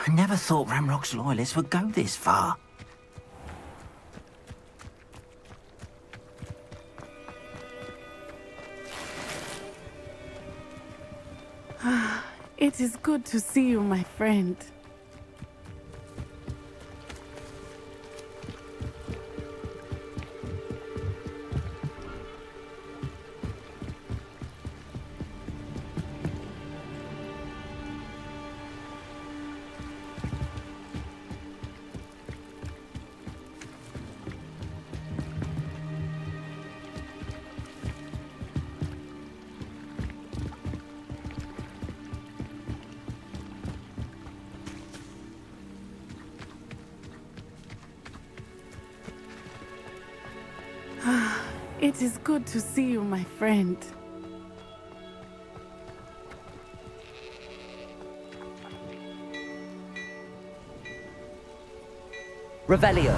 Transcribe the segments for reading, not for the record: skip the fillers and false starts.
I never thought Ramrock's loyalists would go this far. It is good to see you, my friend. It is good to see you, my friend. Revelio.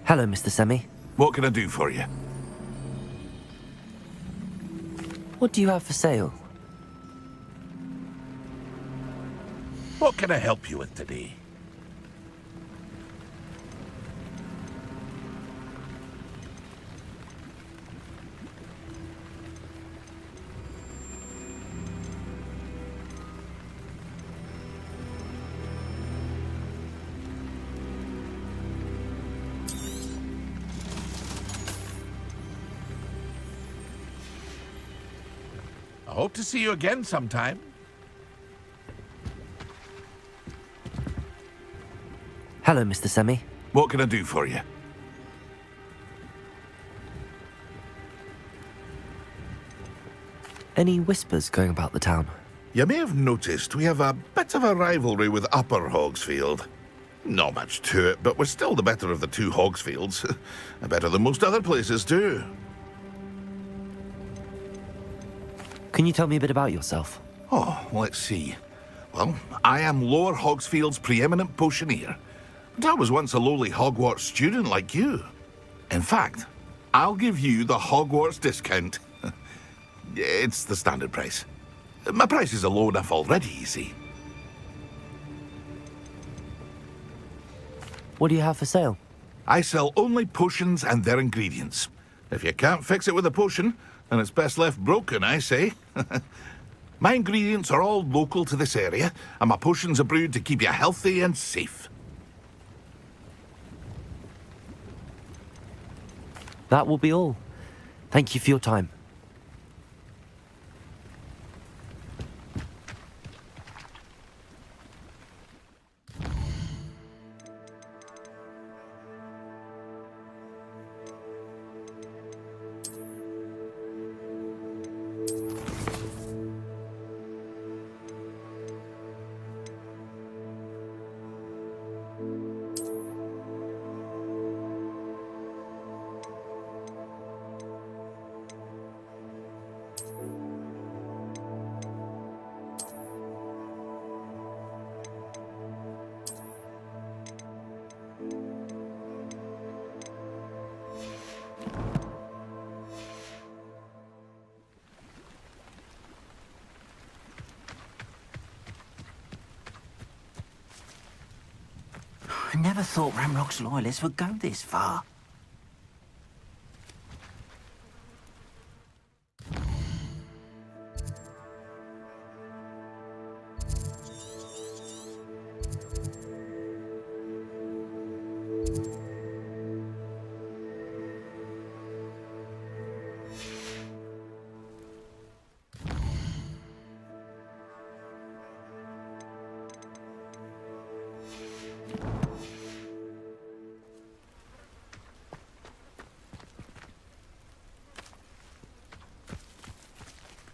Hello, Mr. Semi. What can I do for you? What do you have for sale? What can I help you with today? I hope to see you again sometime. Hello, Mr. Semi. What can I do for you? Any whispers going about the town? You may have noticed we have a bit of a rivalry with Upper Hogsfield. Not much to it, but we're still the better of the two Hogsfields. Better than most other places, too. Can you tell me a bit about yourself? Oh, let's see. Well, I am Lower Hogsfield's preeminent potioneer. But I was once a lowly Hogwarts student like you. In fact, I'll give you the Hogwarts discount. It's the standard price. My prices are low enough already, you see. What do you have for sale? I sell only potions and their ingredients. If you can't fix it with a potion, then it's best left broken, I say. My ingredients are all local to this area, and my potions are brewed to keep you healthy and safe. That will be all. Thank you for your time. I never thought Ramrock's loyalists would go this far.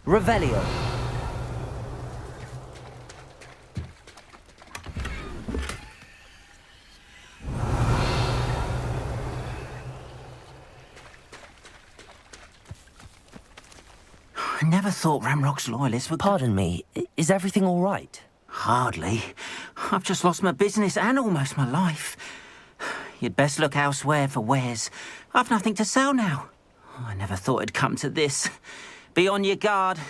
Revelio. I never thought Ramrock's loyalists would... Pardon me, is everything all right? Hardly. I've just lost my business and almost my life. You'd best look elsewhere for wares. I've nothing to sell now. I never thought it'd come to this. Be on your guard.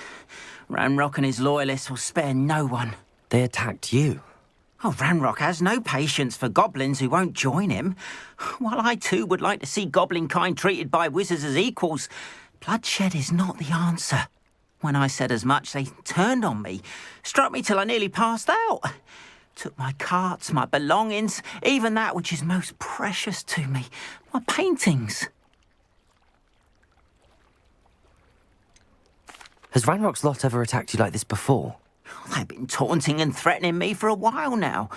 Ramrock and his loyalists will spare no one. They attacked you. Oh, Ramrock has no patience for goblins who won't join him. While I too would like to see goblin kind treated by wizards as equals, bloodshed is not the answer. When I said as much, they turned on me, struck me till I nearly passed out. Took my carts, my belongings, even that which is most precious to me, my paintings. Has Ranrock's lot ever attacked you like this before? They've been taunting and threatening me for a while now,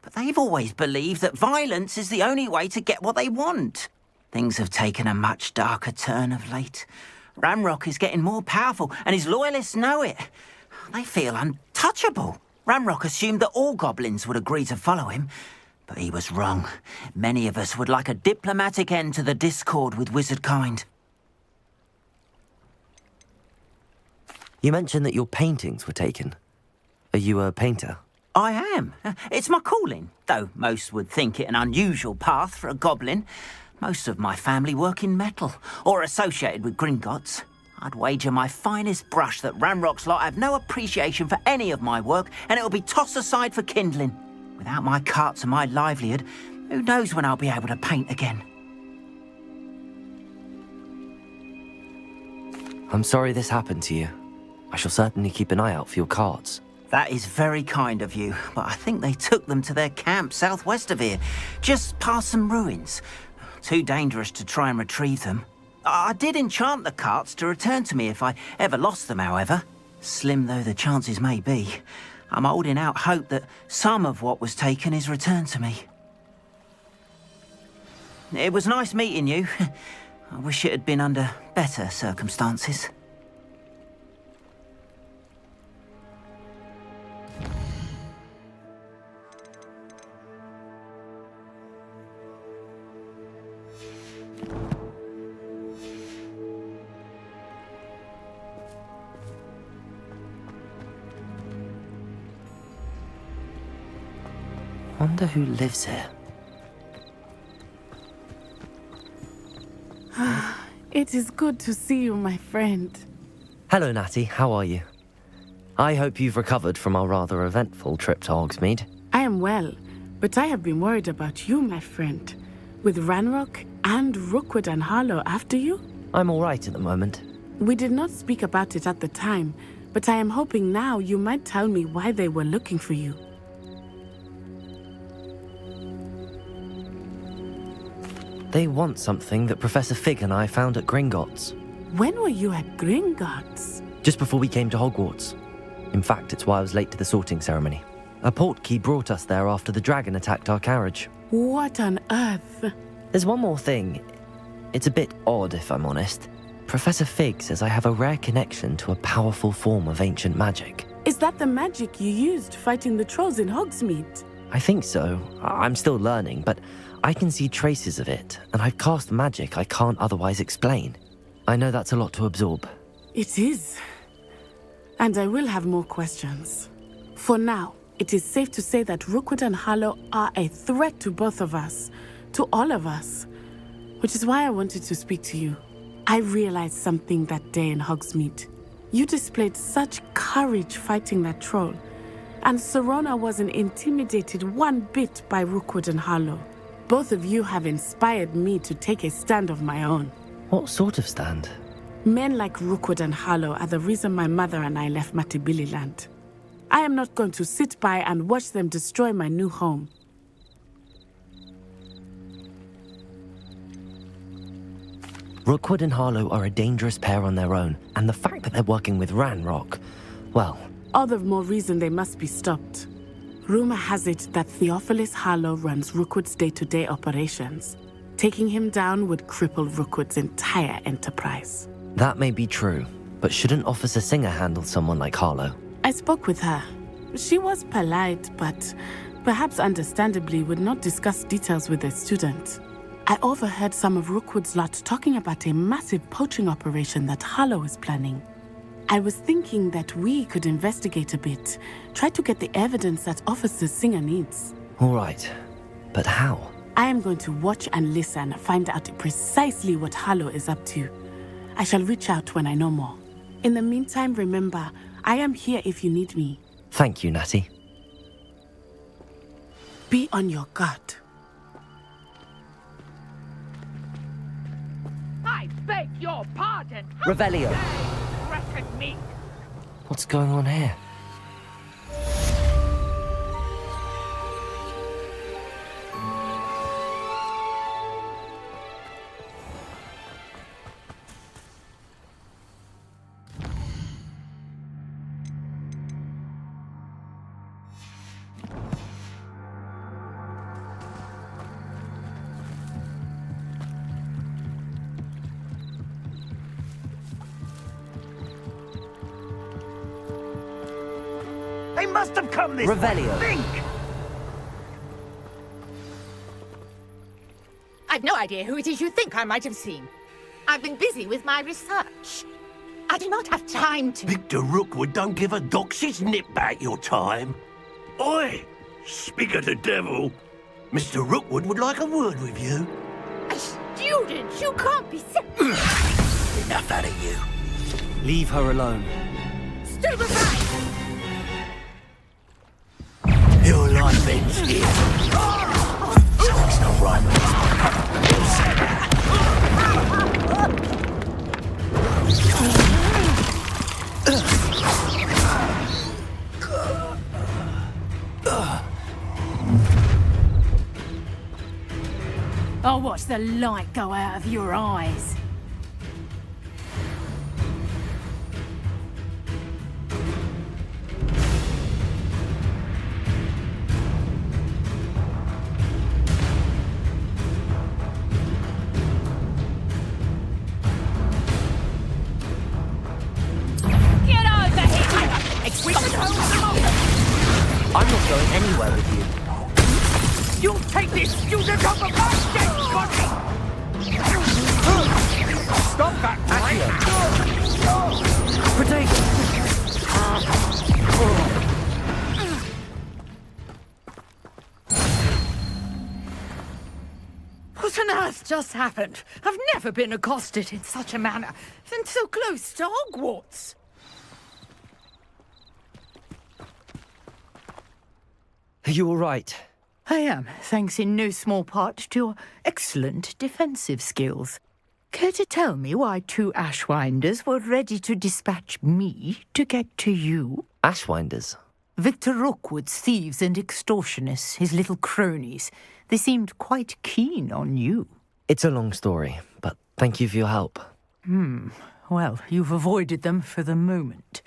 but they've always believed that violence is the only way to get what they want. Things have taken a much darker turn of late. Ramrock is getting more powerful, and his loyalists know it. They feel untouchable. Ramrock assumed that all goblins would agree to follow him, but he was wrong. Many of us would like a diplomatic end to the discord with wizard kind. You mentioned that your paintings were taken. Are you a painter? I am. It's my calling, though most would think it an unusual path for a goblin. Most of my family work in metal, or associated with Gringotts. I'd wager my finest brush that Ramrock's lot have no appreciation for any of my work, and it'll be tossed aside for kindling. Without my carts and my livelihood, who knows when I'll be able to paint again? I'm sorry this happened to you. I shall certainly keep an eye out for your cards. That is very kind of you, but I think they took them to their camp southwest of here, just past some ruins. Too dangerous to try and retrieve them. I did enchant the carts to return to me if I ever lost them, however. Slim though the chances may be, I'm holding out hope that some of what was taken is returned to me. It was nice meeting you. I wish it had been under better circumstances. Wonder who lives here. It is good to see you, my friend. Hello, Natty. How are you? I hope you've recovered from our rather eventful trip to Hogsmeade. I am well, but I have been worried about you, my friend. With Ranrock and Rookwood and Harlow after you? I'm all right at the moment. We did not speak about it at the time, but I am hoping now you might tell me why they were looking for you. They want something that Professor Fig and I found at Gringotts. When were you at Gringotts? Just before we came to Hogwarts. In fact, it's why I was late to the sorting ceremony. A portkey brought us there after the dragon attacked our carriage. What on earth? There's one more thing. It's a bit odd, if I'm honest. Professor Fig says I have a rare connection to a powerful form of ancient magic. Is that the magic you used fighting the trolls in Hogsmeade? I think so. I'm still learning, but I can see traces of it, and I've cast magic I can't otherwise explain. I know that's a lot to absorb. It is. And I will have more questions. For now, it is safe to say that Rookwood and Harlow are a threat to both of us, to all of us, which is why I wanted to speak to you. I realized something that day in Hogsmeade. You displayed such courage fighting that troll, And Serona wasn't intimidated one bit by Rookwood and Harlow. Both of you have inspired me to take a stand of my own. What sort of stand? Men like Rookwood and Harlow are the reason my mother and I left Matibili land. I am not going to sit by and watch them destroy my new home. Rookwood and Harlow are a dangerous pair on their own, and the fact that they're working with Ranrock, well... All the more reason they must be stopped. Rumor has it that Theophilus Harlow runs Rookwood's day-to-day operations. Taking him down would cripple Rookwood's entire enterprise. That may be true, but shouldn't Officer Singer handle someone like Harlow? I spoke with her. She was polite, but perhaps understandably would not discuss details with a student. I overheard some of Rookwood's lot talking about a massive poaching operation that Harlow is planning. I was thinking that we could investigate a bit, try to get the evidence that Officer Singer needs. All right, but how? I am going to watch and listen, find out precisely what Harlow is up to. I shall reach out when I know more. In the meantime, remember, I am here if you need me. Thank you, Natty. Be on your guard. I beg your pardon. Revelio. Threaten me. What's going on here? They must have come this Revelio. way. Think! I've no idea who it is you think I might have seen. I've been busy with my research. I do not have time to... Victor Rookwood don't give a doxy's nip back your time. Oi! Speak of the devil. Mr. Rookwood would like a word with you. A student? You can't be so... Enough out of you. Leave her alone. Stupefy! Your life ends here. Something's not right with I'll watch the light go out of your eyes. Get over here! I'm not going anywhere with you. You'll take this student off of my dead body! Stop that, What on earth just happened? I've never been accosted in such a manner, and so close to Hogwarts. Are you all right? I am, thanks in no small part to your excellent defensive skills. Care to tell me why two Ashwinders were ready to dispatch me to get to you? Ashwinders? Victor Rookwood's thieves and extortionists, his little cronies. They seemed quite keen on you. It's a long story, but thank you for your help. Well, you've avoided them for the moment.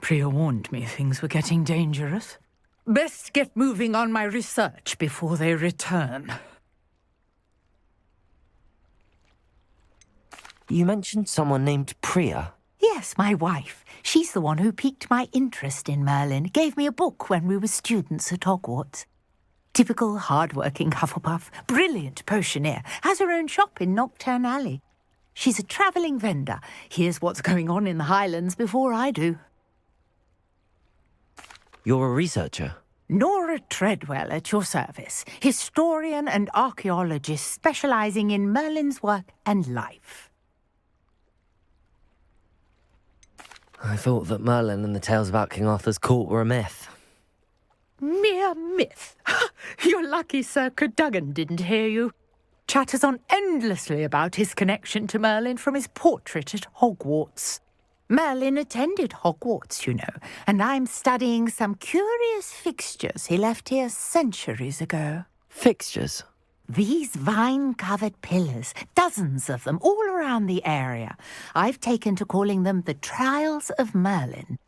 Priya warned me things were getting dangerous. Best get moving on my research before they return. You mentioned someone named Priya. Yes, my wife. She's the one who piqued my interest in Merlin. Gave me a book when we were students at Hogwarts. Typical hard-working Hufflepuff, brilliant potioneer, has her own shop in Knockturn Alley. She's a travelling vendor. Hears what's going on in the Highlands before I do. You're a researcher? Nora Treadwell at your service, historian and archaeologist specialising in Merlin's work and life. I thought that Merlin and the tales about King Arthur's court were a myth. Mere myth. You're lucky Sir Cadogan didn't hear you. Chatters on endlessly about his connection to Merlin from his portrait at Hogwarts. Merlin attended Hogwarts, you know, and I'm studying some curious fixtures he left here centuries ago. Fixtures? These vine-covered pillars, dozens of them, all around the area. I've taken to calling them the Trials of Merlin.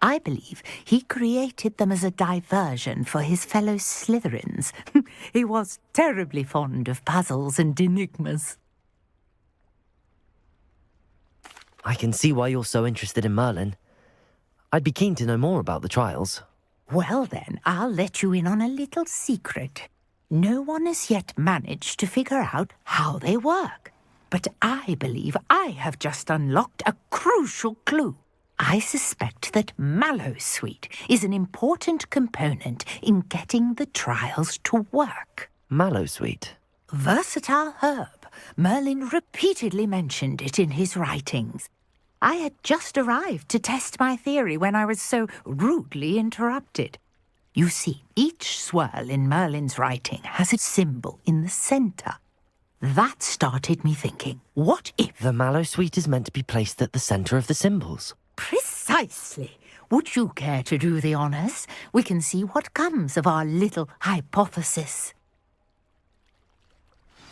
I believe he created them as a diversion for his fellow Slytherins. He was terribly fond of puzzles and enigmas. I can see why you're so interested in Merlin. I'd be keen to know more about the trials. Well then, I'll let you in on a little secret. No one has yet managed to figure out how they work. But I believe I have just unlocked a crucial clue. I suspect that mallowsweet is an important component in getting the trials to work. Mallowsweet? Versatile herb. Merlin repeatedly mentioned it in his writings. I had just arrived to test my theory when I was so rudely interrupted. You see, each swirl in Merlin's writing has a symbol in the centre. That started me thinking, what if... The mallowsweet is meant to be placed at the centre of the symbols. Precisely. Would you care to do the honours? We can see what comes of our little hypothesis.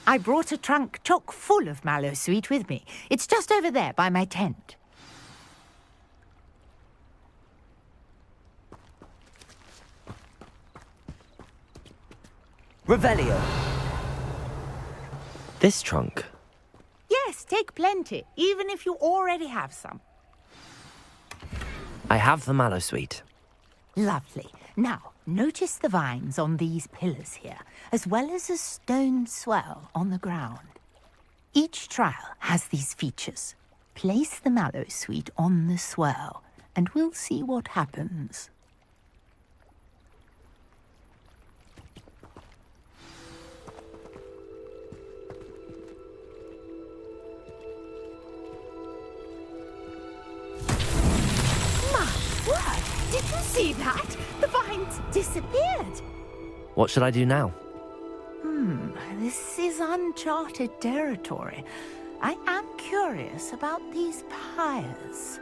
I brought a trunk chock full of mallowsweet with me. It's just over there by my tent. Revelio. This trunk? Yes, take plenty, even if you already have some. I have the mallowsweet. Lovely. Now, notice the vines on these pillars here, as well as a stone swell on the ground. Each trial has these features. Place the mallowsweet on the swell, and we'll see what happens. Did you see that? The vines disappeared. What should I do now? This is uncharted territory. I am curious about these pyres.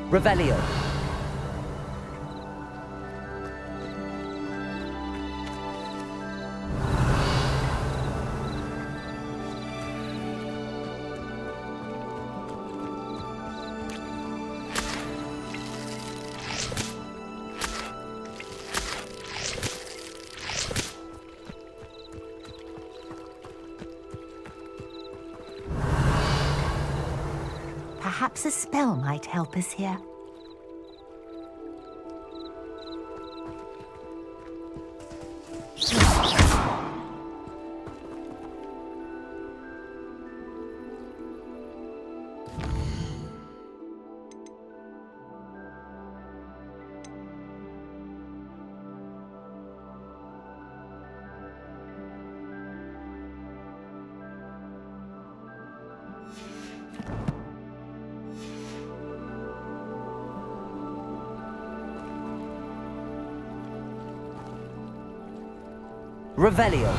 Revelio. Perhaps a spell might help us here. Revelio.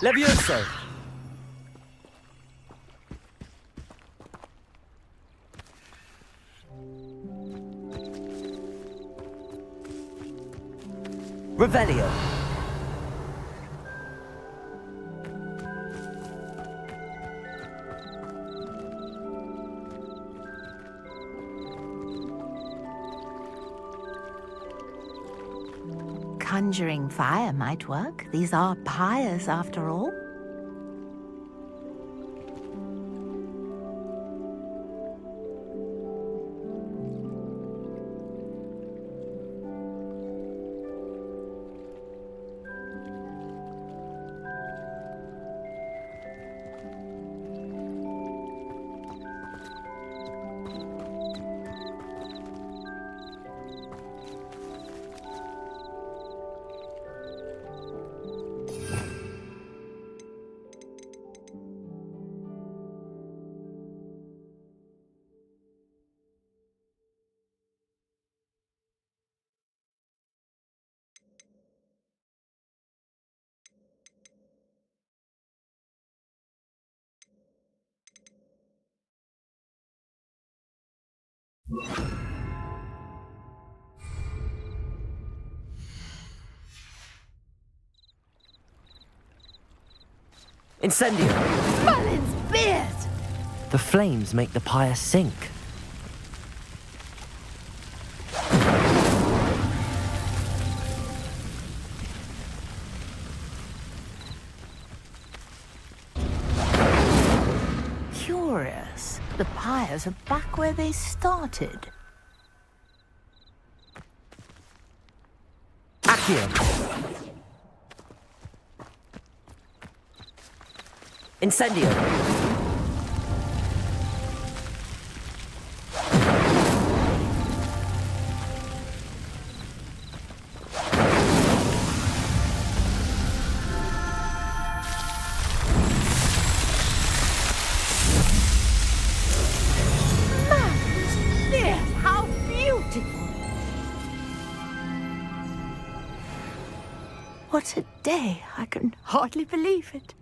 Levioso. Revelio. Conjuring fire might work. These are pyres, after all. Incendio! Merlin's beard! The flames make the pyre sink. Curious. The pyres are back where they started. Accio! Incendio! Beard, how beautiful! What a day. I can hardly believe it.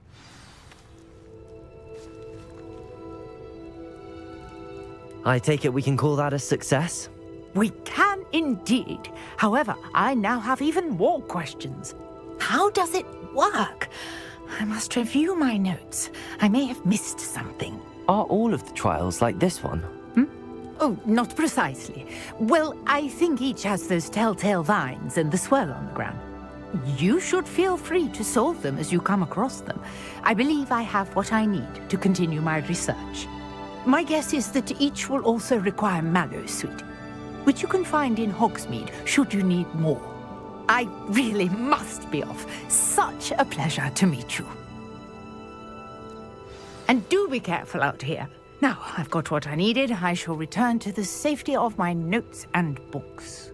I take it we can call that a success? We can indeed. However, I now have even more questions. How does it work? I must review my notes. I may have missed something. Are all of the trials like this one? Oh, not precisely. Well, I think each has those telltale vines and the swirl on the ground. You should feel free to solve them as you come across them. I believe I have what I need to continue my research. My guess is that each will also require mallow sweet, which you can find in Hogsmeade should you need more. I really must be off. Such a pleasure to meet you. And do be careful out here. Now, I've got what I needed. I shall return to the safety of my notes and books.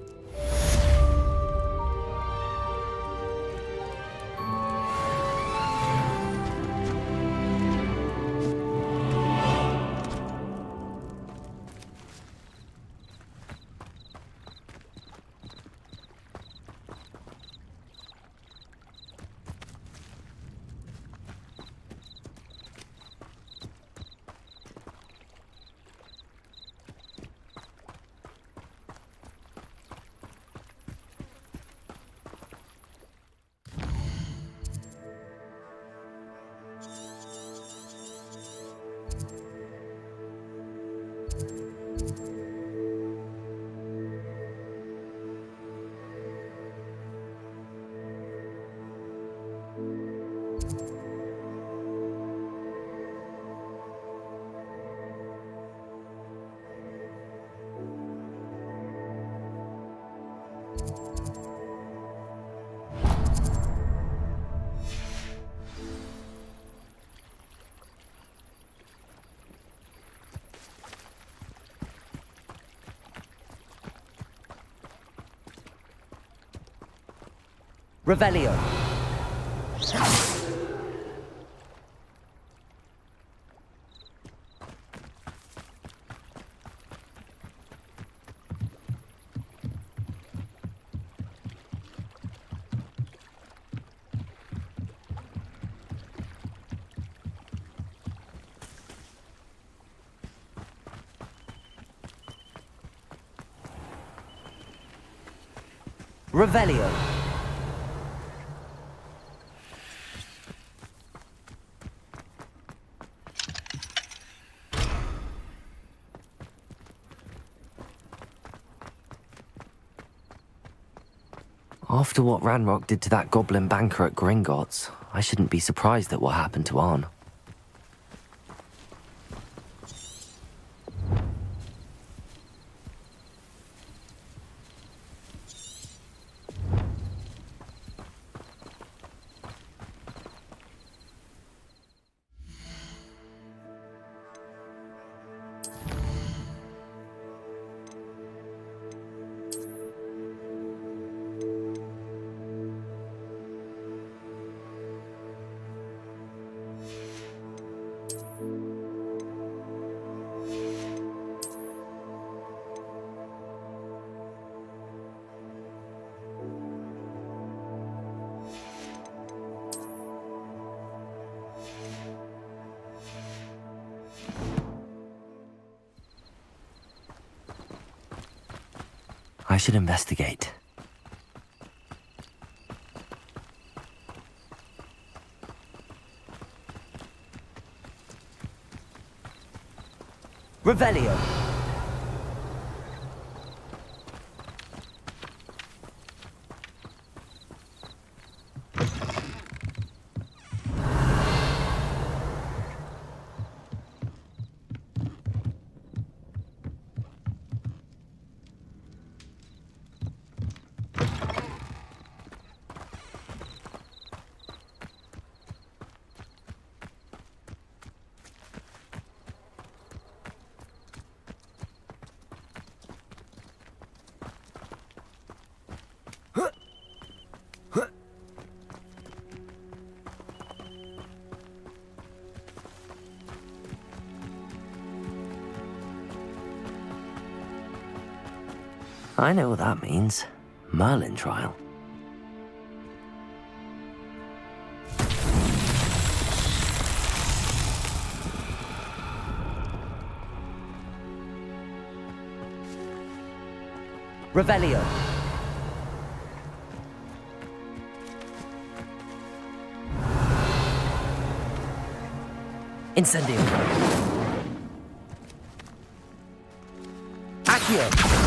Revelio. Revelio. After what Ranrock did to that goblin banker at Gringotts, I shouldn't be surprised at what happened to Arn. I should investigate. Revelio. I know what that means. Merlin trial. Revelio. Incendio. Accio.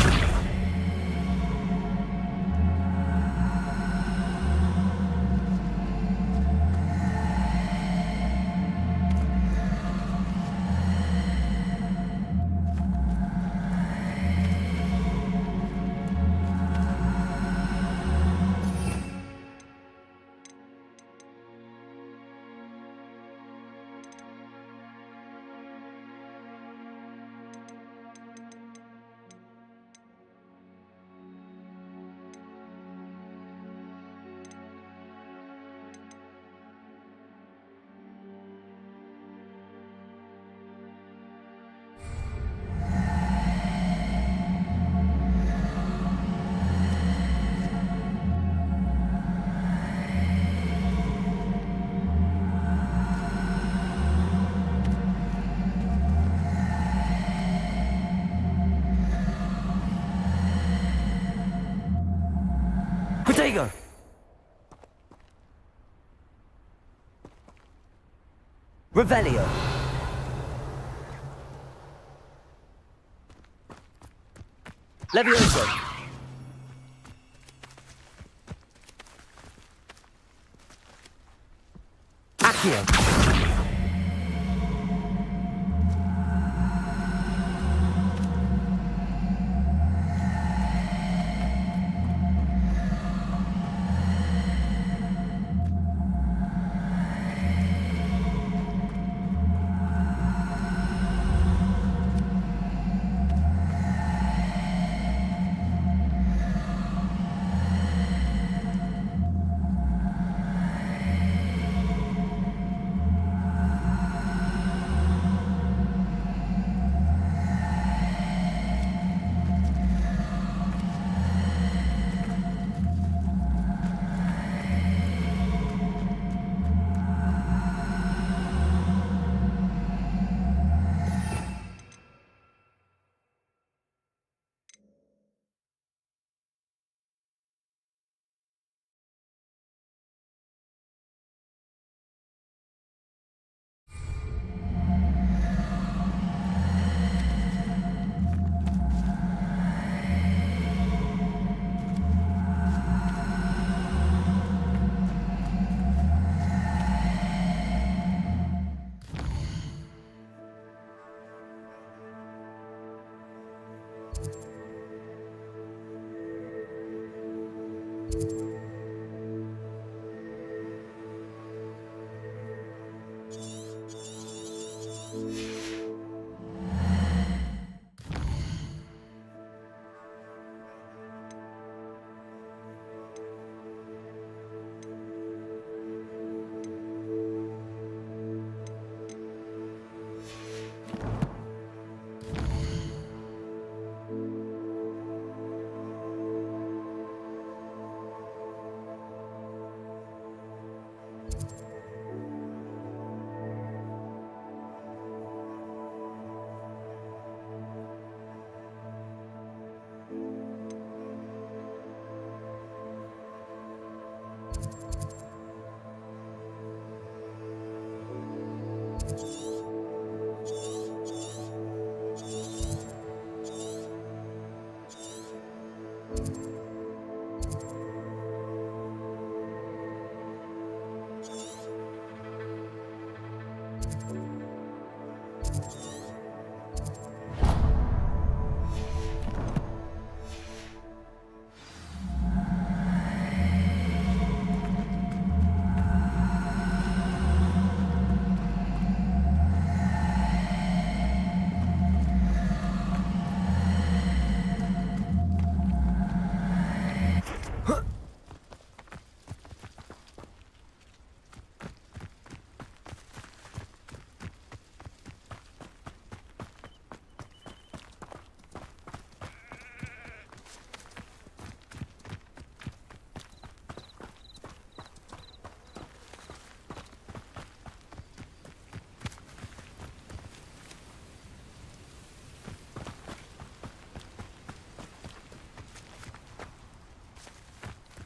Protego! Revelio! Levioso! Accio!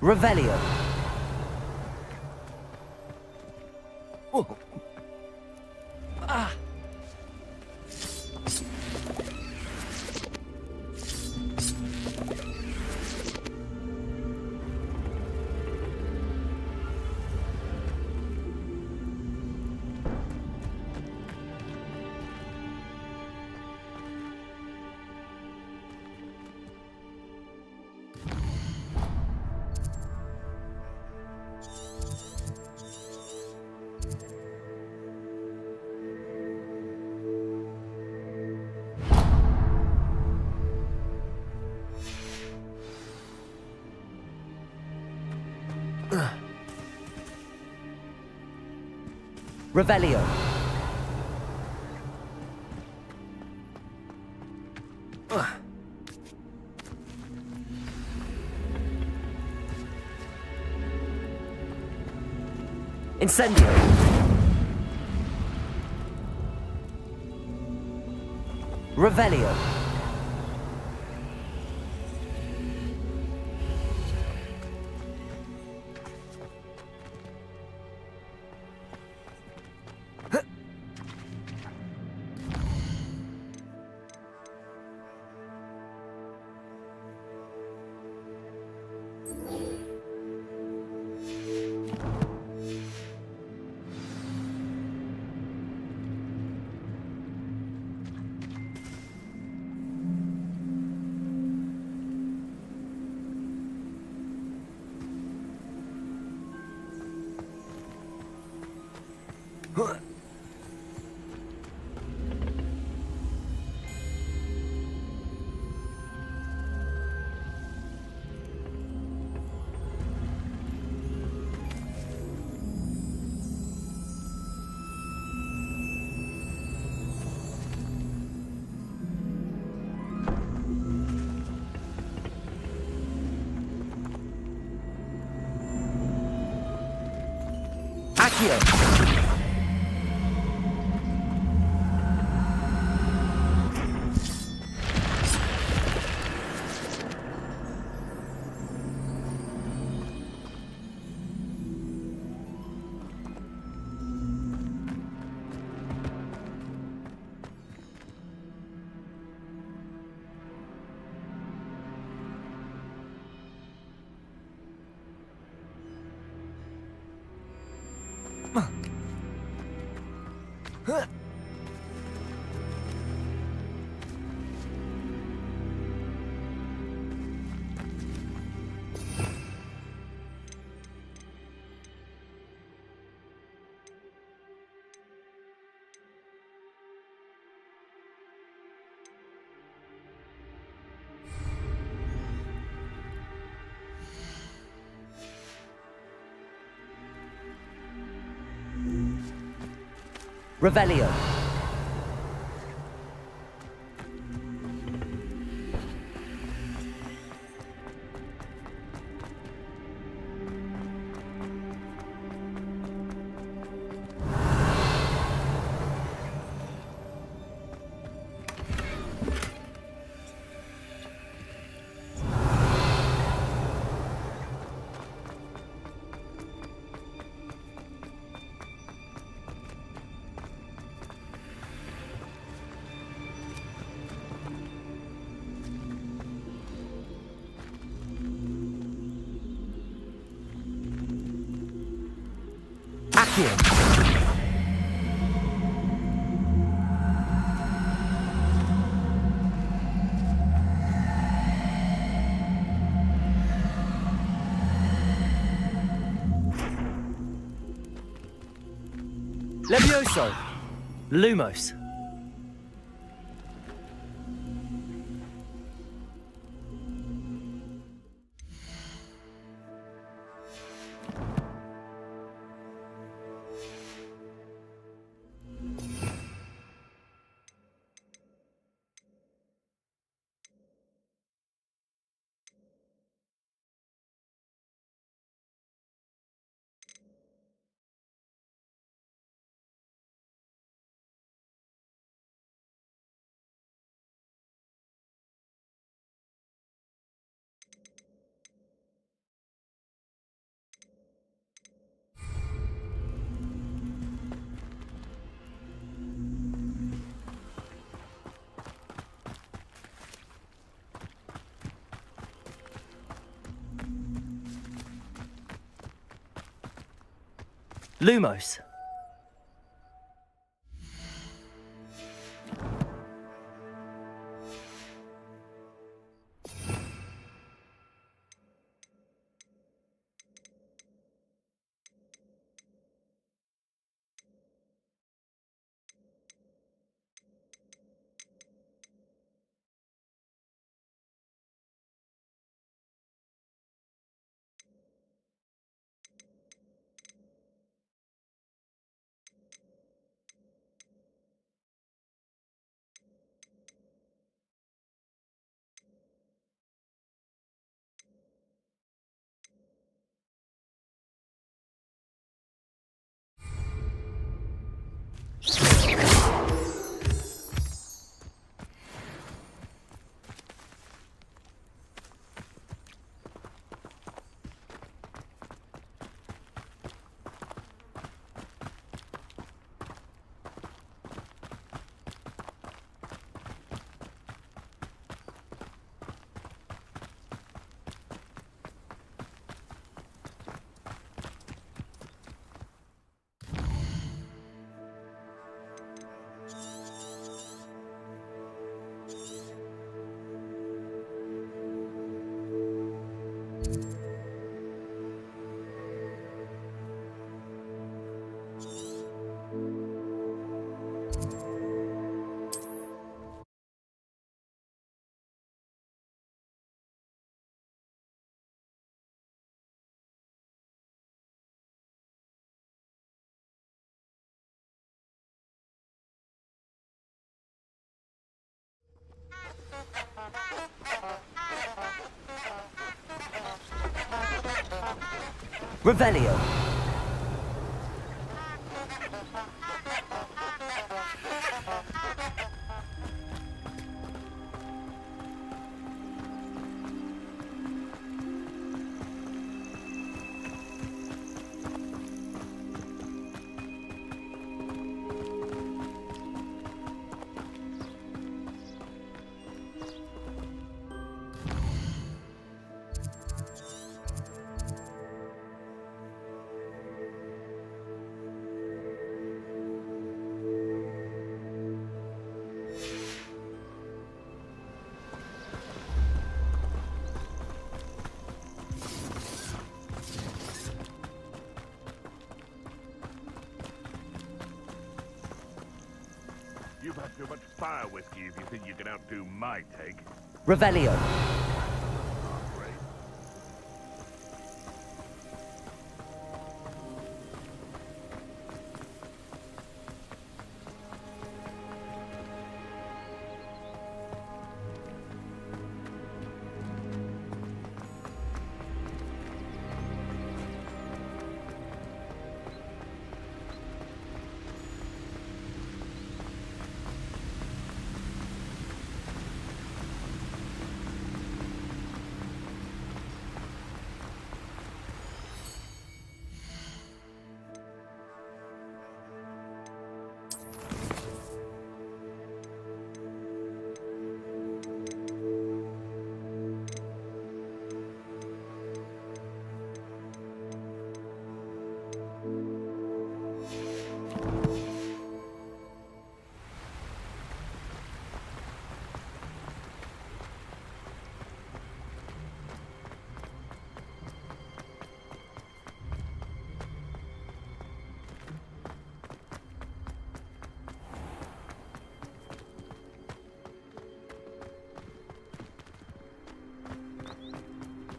Revelio. Oh. Ah. Revelio. Incendio. Revelio. Accio. Revelio. Accio. Levioso. Lumos. Lumos. Revelio. You've had too much fire whiskey if you think you can outdo my take. Revelio. Great.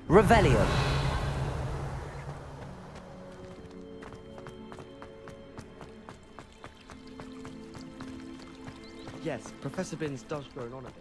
Revelio. Yes, Professor Binns does drone on a bit.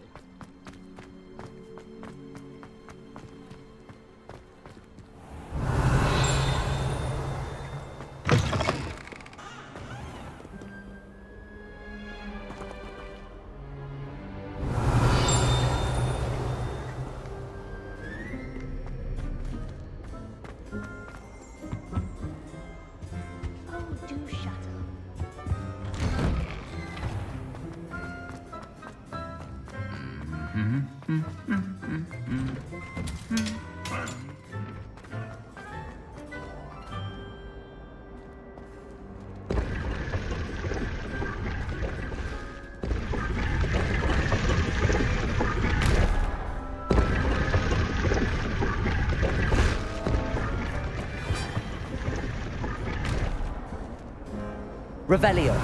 Revelio.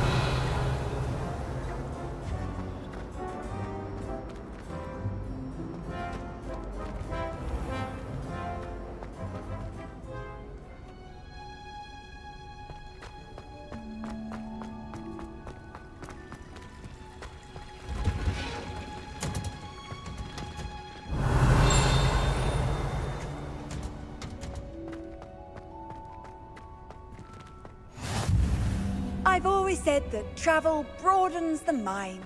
I've always said that travel broadens the mind.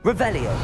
Revelio.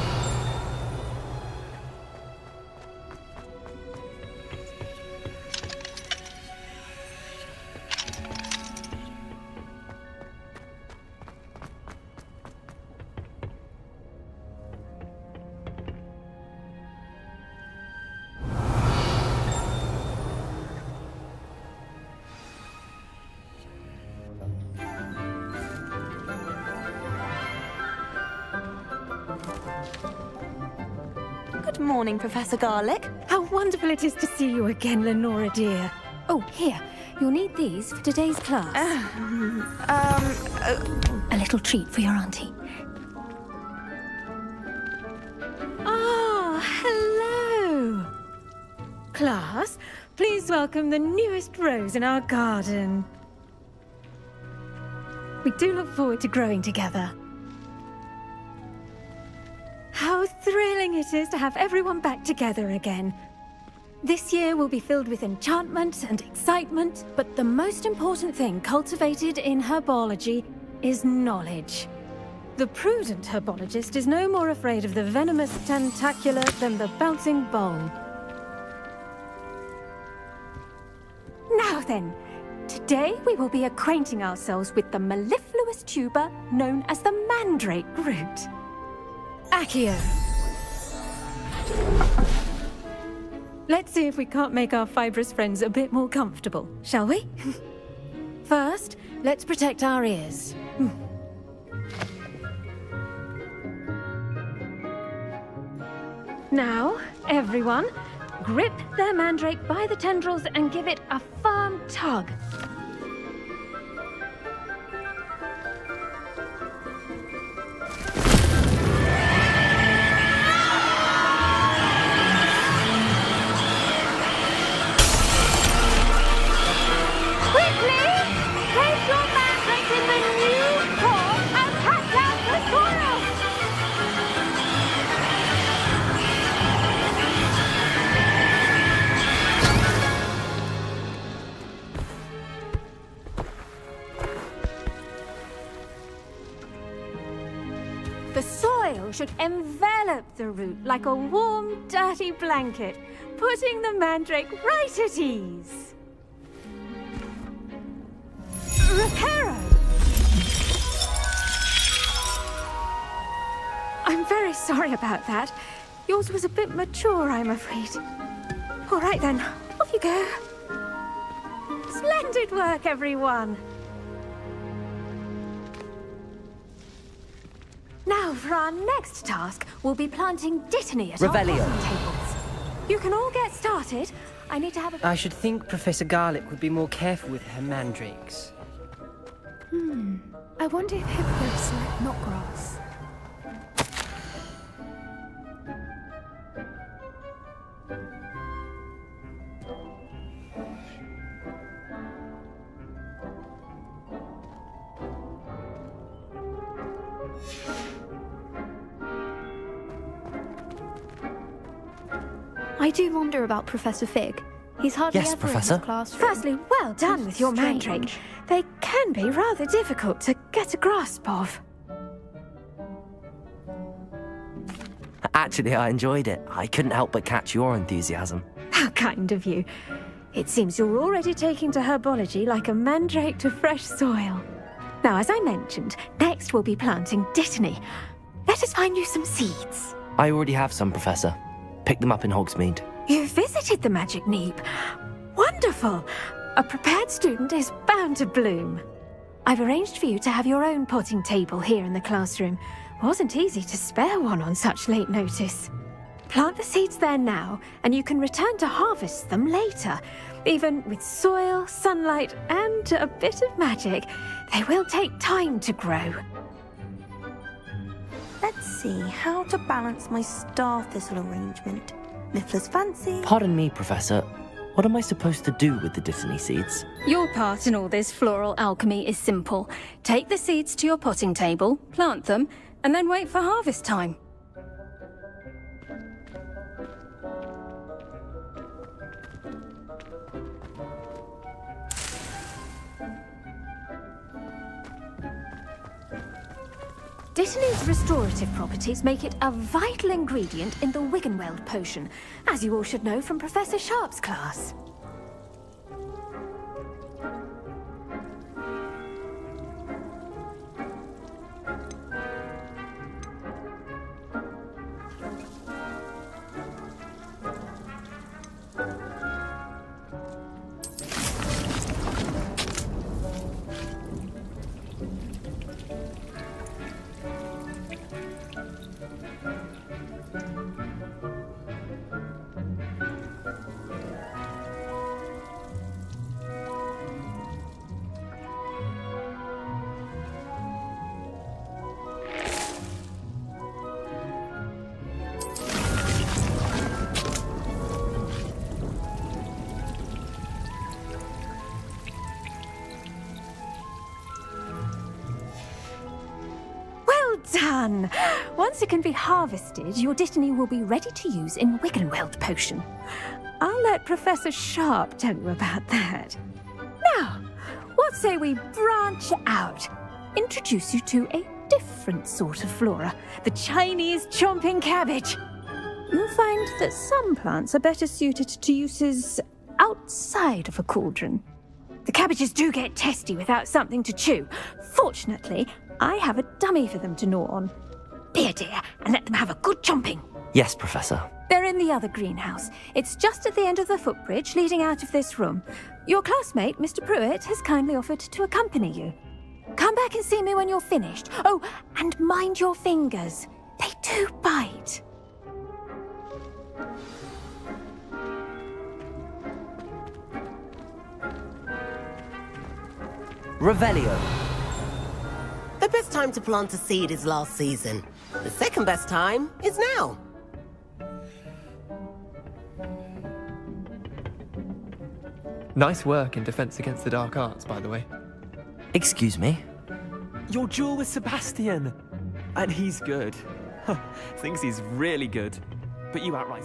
Good morning, Professor Garlic. How wonderful it is to see you again, Lenora dear. Oh, here. You'll need these for today's class. A little treat for your auntie. Ah, hello. Class, please welcome the newest rose in our garden. We do look forward to growing together. How thrilling it is to have everyone back together again. This year will be filled with enchantment and excitement, but the most important thing cultivated in herbology is knowledge. The prudent herbologist is no more afraid of the venomous tentacula than the bouncing bulb. Now then, today we will be acquainting ourselves with the mellifluous tuber known as the mandrake root. Accio. Let's see if we can't make our fibrous friends a bit more comfortable, shall we? First, let's protect our ears. Now, everyone, grip their mandrake by the tendrils and give it a firm tug. The soil should envelop the root like a warm, dirty blanket, putting the mandrake right at ease. Reparo! I'm very sorry about that. Yours was a bit mature, I'm afraid. All right then, off you go. Splendid work, everyone! Now, for our next task, we'll be planting dittany at our Revelio. potting tables. You can all get started. I need to have a... I should think Professor Garlic would be more careful with her mandrakes. I wonder if hippos like not grass. I do wonder about Professor Fig. He's hardly Yes, ever Professor. in his classroom. Firstly, well done with your mandrake. Strange. They can be rather difficult to get a grasp of. Actually, I enjoyed it. I couldn't help but catch your enthusiasm. How kind of you. It seems you're already taking to herbology like a mandrake to fresh soil. Now, as I mentioned, next we'll be planting dittany. Let us find you some seeds. I already have some, Professor. Pick them up in Hogsmeade. You visited the Magic Neep. Wonderful! A prepared student is bound to bloom. I've arranged for you to have your own potting table here in the classroom. Wasn't easy to spare one on such late notice. Plant the seeds there now, and you can return to harvest them later. Even with soil, sunlight, and a bit of magic, they will take time to grow. Let's see how to balance my star thistle arrangement. Miffler's fancy. Pardon me, Professor. What am I supposed to do with the dittany seeds? Your part in all this floral alchemy is simple. Take the seeds to your potting table, plant them, and then wait for harvest time. Dittany's restorative properties make it a vital ingredient in the Wiggenweld potion, as you all should know from Professor Sharp's class. Done! Once it can be harvested, your dittany will be ready to use in Wiggenweld potion. I'll let Professor Sharp tell you about that. Now, what say we branch out? Introduce you to a different sort of flora, the Chinese chomping cabbage. You'll find that some plants are better suited to uses outside of a cauldron. The cabbages do get testy without something to chew. Fortunately, I have a dummy for them to gnaw on. Be a dear and let them have a good chomping. Yes, Professor. They're in the other greenhouse. It's just at the end of the footbridge leading out of this room. Your classmate, Mr. Pruitt, has kindly offered to accompany you. Come back and see me when you're finished. Oh, and mind your fingers. They do bite. Revelio. The best time to plant a seed is last season. The second best time is now. Nice work in Defense Against the Dark Arts, by the way. Excuse me? Your duel with Sebastian! And he's good. Thinks he's really good. But you outright...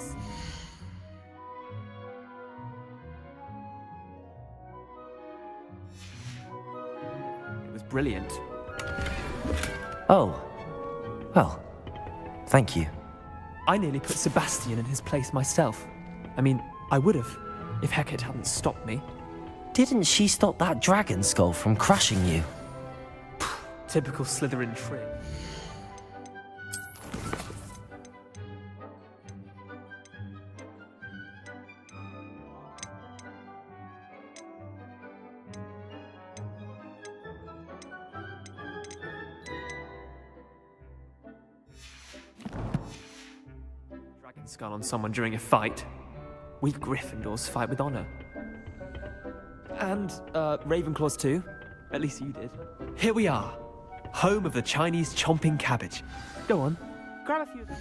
It was brilliant. Oh. Well, thank you. I nearly put Sebastian in his place myself. I mean, I would have, if Hecate hadn't stopped me. Didn't she stop that dragon skull from crushing you? Typical Slytherin trick. Dragon skull on someone during a fight. We Gryffindors fight with honor. And, Ravenclaws too. At least you did. Here we are. Home of the Chinese chomping cabbage. Go on, grab a few of them.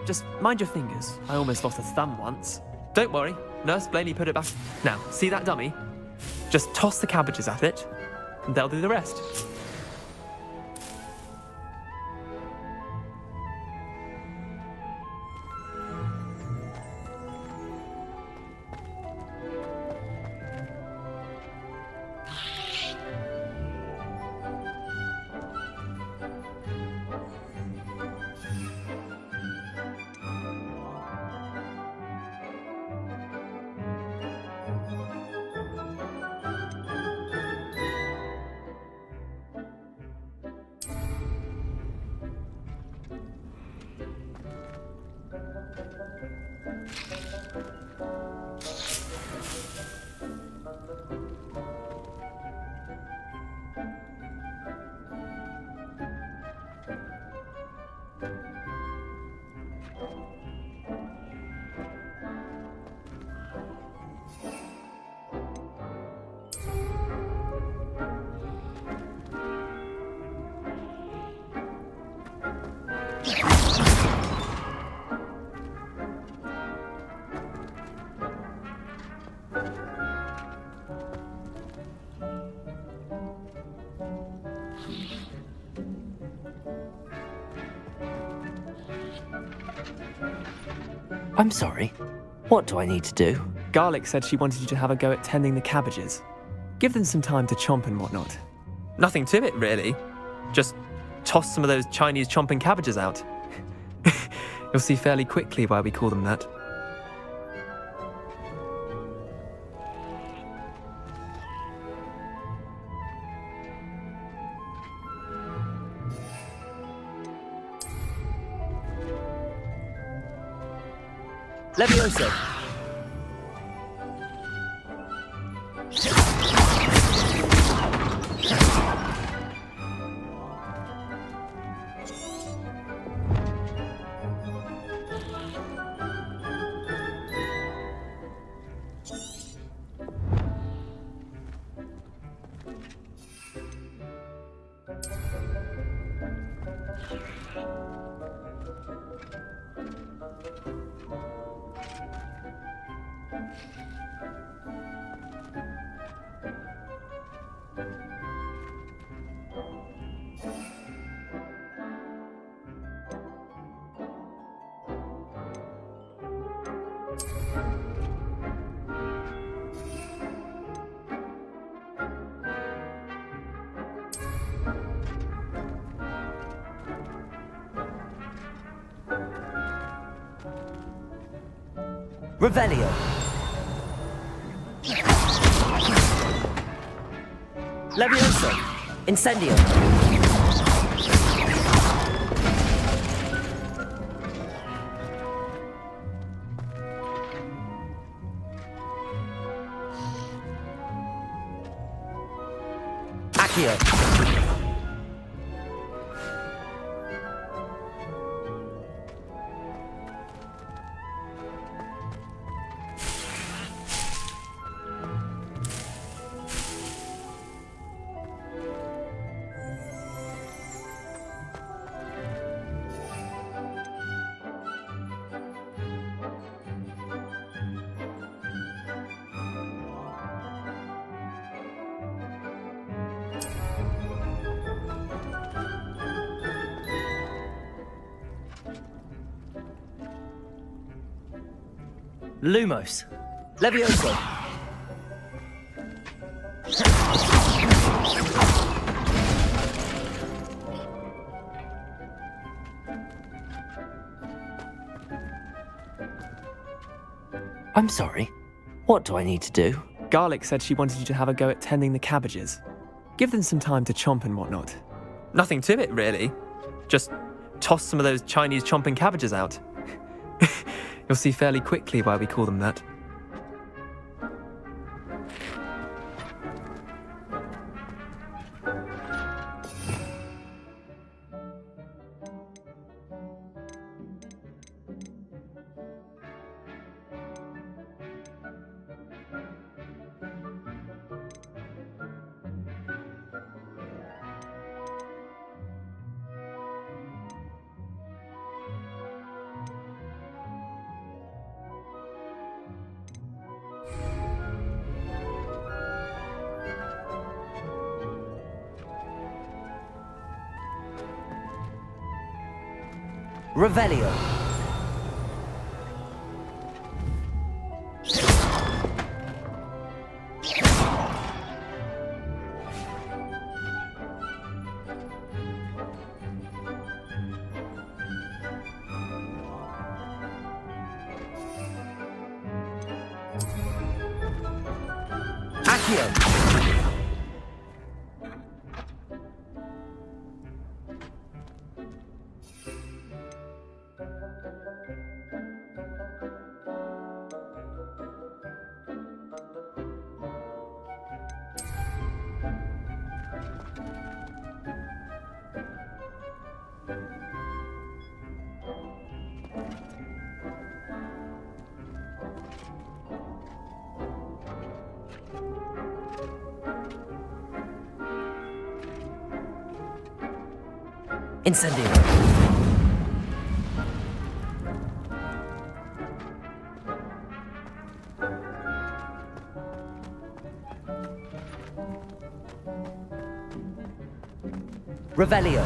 just mind your fingers. I almost lost a thumb once. Don't worry, Nurse Blaney put it back. Now, see that dummy? Just toss the cabbages at it, and they'll do the rest. I'm sorry. What do I need to do? Garlic said she wanted you to have a go at tending the cabbages. Give them some time to chomp and whatnot. Nothing to it, really. Just toss some of those Chinese chomping cabbages out. You'll see fairly quickly why we call them that. Levioso! Revelio. Levioso. Incendio. Accio. Lumos. Levioso. I'm sorry. What do I need to do? Garlic said she wanted you to have a go at tending the cabbages. Give them some time to chomp and whatnot. Nothing to it, really. Just toss some of those Chinese chomping cabbages out. You'll see fairly quickly why we call them that. Revelio. Accio. Incendio. Revelio.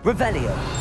Revelio.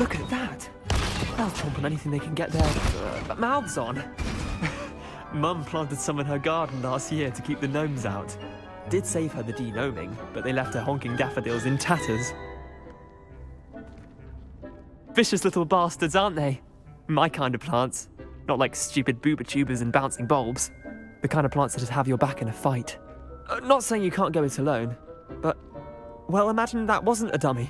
Look at that. They'll chomp on anything they can get their mouths on. Mum planted some in her garden last year to keep the gnomes out. Did save her the de-gnoming, but they left her honking daffodils in tatters. Vicious little bastards, aren't they? My kind of plants. Not like stupid booba tubers and bouncing bulbs. The kind of plants that'd have your back in a fight. Not saying you can't go it alone, but, well, imagine that wasn't a dummy.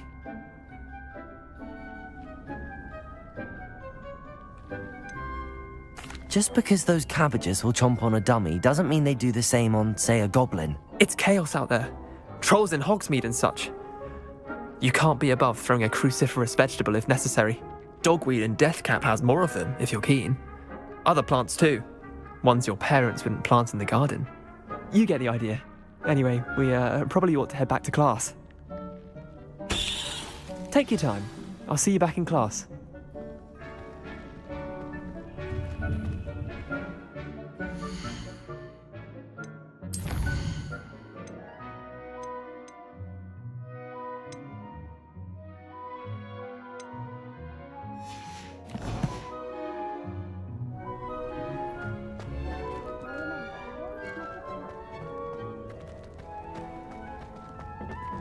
Just because those cabbages will chomp on a dummy doesn't mean they do the same on, say, a goblin. It's chaos out there. Trolls in Hogsmeade and such. You can't be above throwing a cruciferous vegetable if necessary. Dogweed and deathcap has more of them, if you're keen. Other plants too. Ones your parents wouldn't plant in the garden. You get the idea. Anyway, we probably ought to head back to class. Take your time. I'll see you back in class.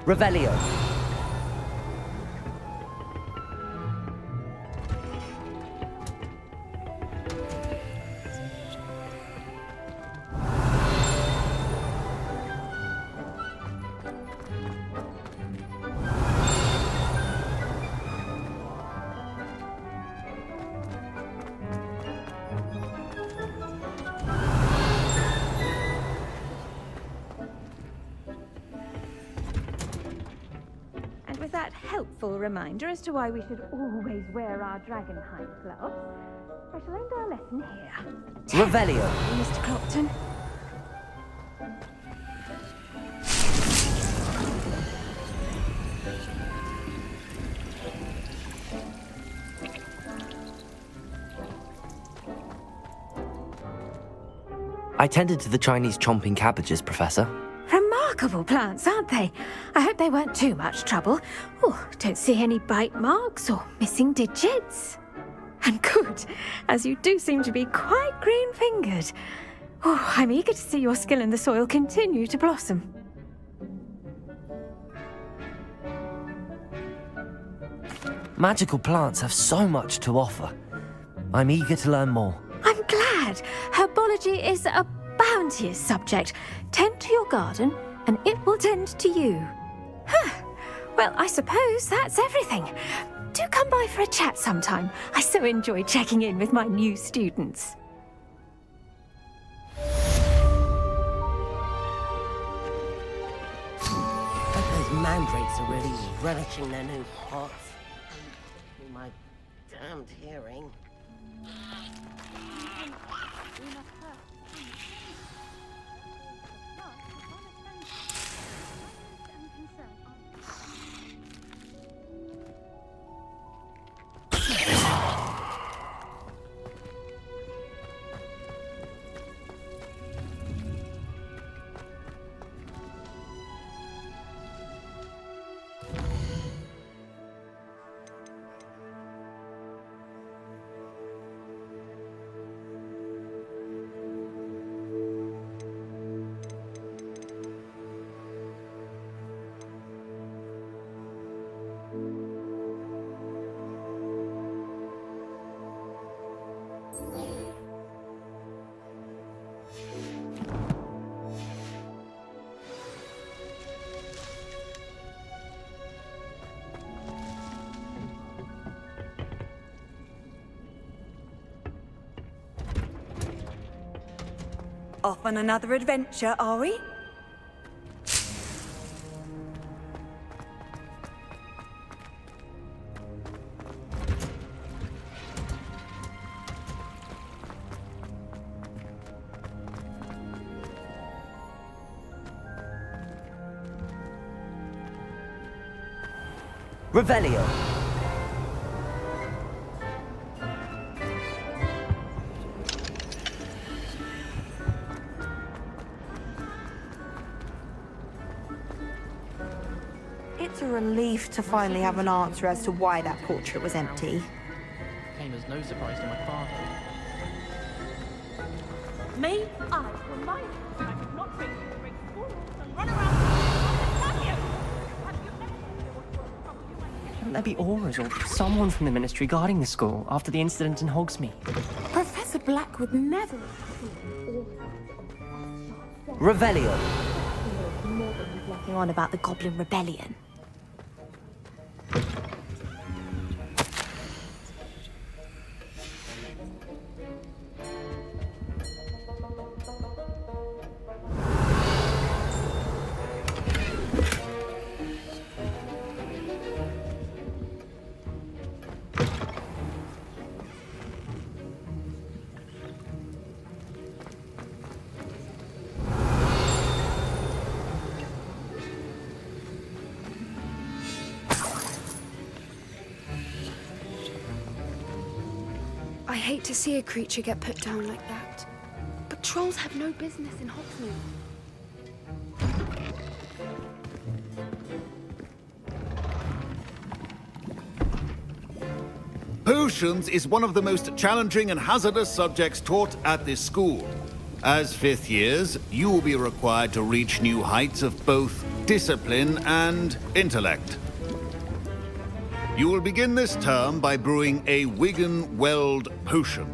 Revelio. Helpful reminder as to why we should always wear our dragonhide gloves. I shall end our lesson here. Revelio. Mr. Clopton. I tended to the Chinese chomping cabbages, Professor. Remarkable plants, aren't they? I hope they weren't too much trouble. Oh, don't see any bite marks or missing digits. And good, as you do seem to be quite green-fingered. Oh, I'm eager to see your skill in the soil continue to blossom. Magical plants have so much to offer. I'm eager to learn more. I'm glad. Herbology is a bounteous subject. Tend to your garden, and it will tend to you. Well, I suppose that's everything. Do come by for a chat sometime. I so enjoy checking in with my new students. Those mandrakes are really relishing their new pots. My damned hearing. Off on another adventure, are we? Revelio. It's a relief to finally have an answer as to why that portrait was empty. Came as no surprise to my father. Me? I remind you that I did not bring you to break schools and run around. Shouldn't there be auras or someone from the ministry guarding the school after the incident in Hogsmeade? Professor Black would never. Revelio. More than he's letting on about the Goblin Rebellion. I hate to see a creature get put down like that. But trolls have no business in Hogsmeade. Potions is one of the most challenging and hazardous subjects taught at this school. As fifth years, you will be required to reach new heights of both discipline and intellect. You will begin this term by brewing a Wigan Weld potion.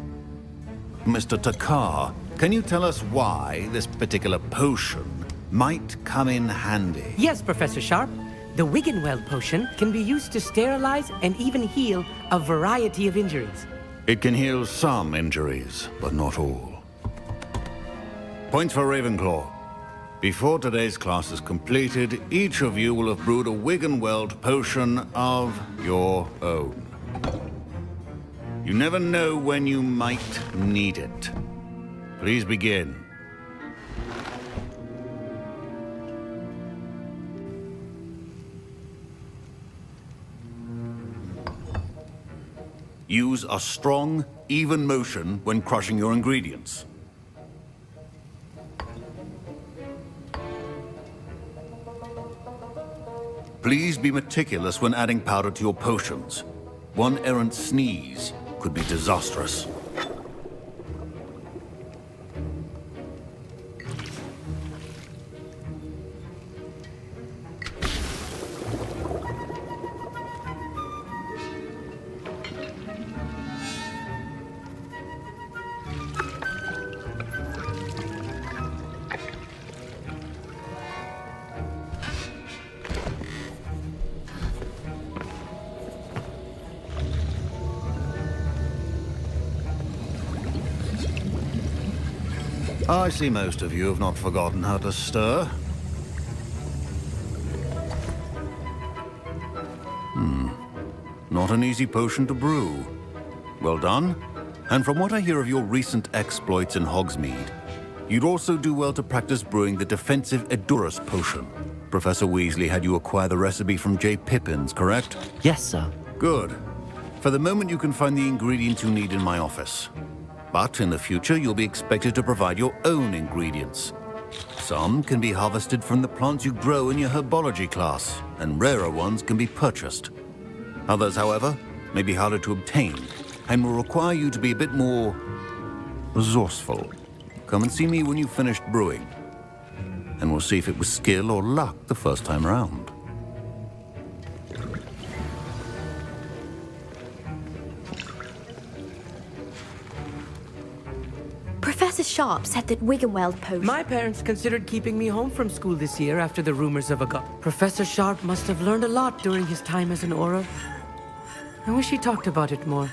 Mr. Takar, can you tell us why this particular potion might come in handy? Yes, Professor Sharp. The Wiggenweld potion can be used to sterilize and even heal a variety of injuries. It can heal some injuries, but not all. Points for Ravenclaw. Before today's class is completed, each of you will have brewed a Wiggenweld potion of your own. You never know when you might need it. Please begin. Use a strong, even motion when crushing your ingredients. Please be meticulous when adding powder to your potions. One errant sneeze could be disastrous. I see most of you have not forgotten how to stir. Not an easy potion to brew. Well done. And from what I hear of your recent exploits in Hogsmeade, you'd also do well to practice brewing the defensive Edurus potion. Professor Weasley had you acquire the recipe from J. Pippin's, correct? Yes, sir. Good. For the moment, you can find the ingredients you need in my office. But in the future, you'll be expected to provide your own ingredients. Some can be harvested from the plants you grow in your Herbology class, and rarer ones can be purchased. Others, however, may be harder to obtain, and will require you to be a bit more resourceful. Come and see me when you've finished brewing, and we'll see if it was skill or luck the first time around. Professor Sharp said that Wiggenweld potion... My parents considered keeping me home from school this year after the rumors of a Professor Sharp must have learned a lot during his time as an Auror. I wish he talked about it more.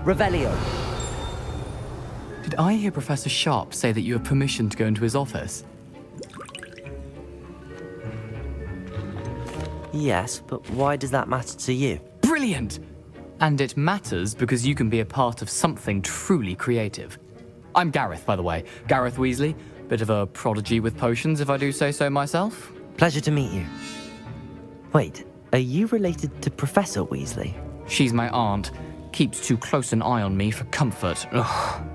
Revelio. Did I hear Professor Sharp say that you have permission to go into his office? Yes, but why does that matter to you? Brilliant! And it matters because you can be a part of something truly creative. I'm Gareth, by the way. Gareth Weasley. Bit of a prodigy with potions, if I do say so myself. Pleasure to meet you. Wait, are you related to Professor Weasley? She's my aunt. Keeps too close an eye on me for comfort. Ugh.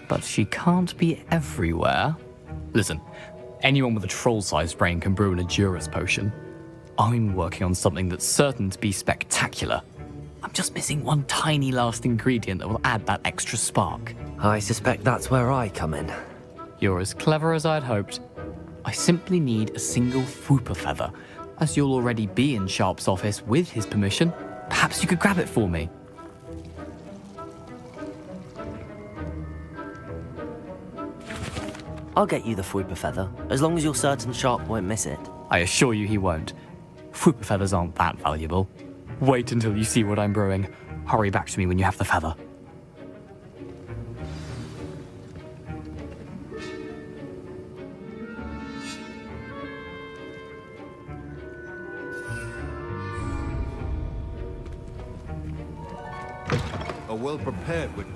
But she can't be everywhere. Listen, anyone with a troll-sized brain can brew an Adurus potion. I'm working on something that's certain to be spectacular. I'm just missing one tiny last ingredient that will add that extra spark. I suspect that's where I come in. You're as clever as I'd hoped. I simply need a single Fwooper feather. As you'll already be in Sharp's office with his permission, perhaps you could grab it for me. I'll get you the Fwooper feather, as long as you're certain Sharp won't miss it. I assure you he won't. Fwooper feathers aren't that valuable. Wait until you see what I'm brewing. Hurry back to me when you have the feather. A well-prepared with...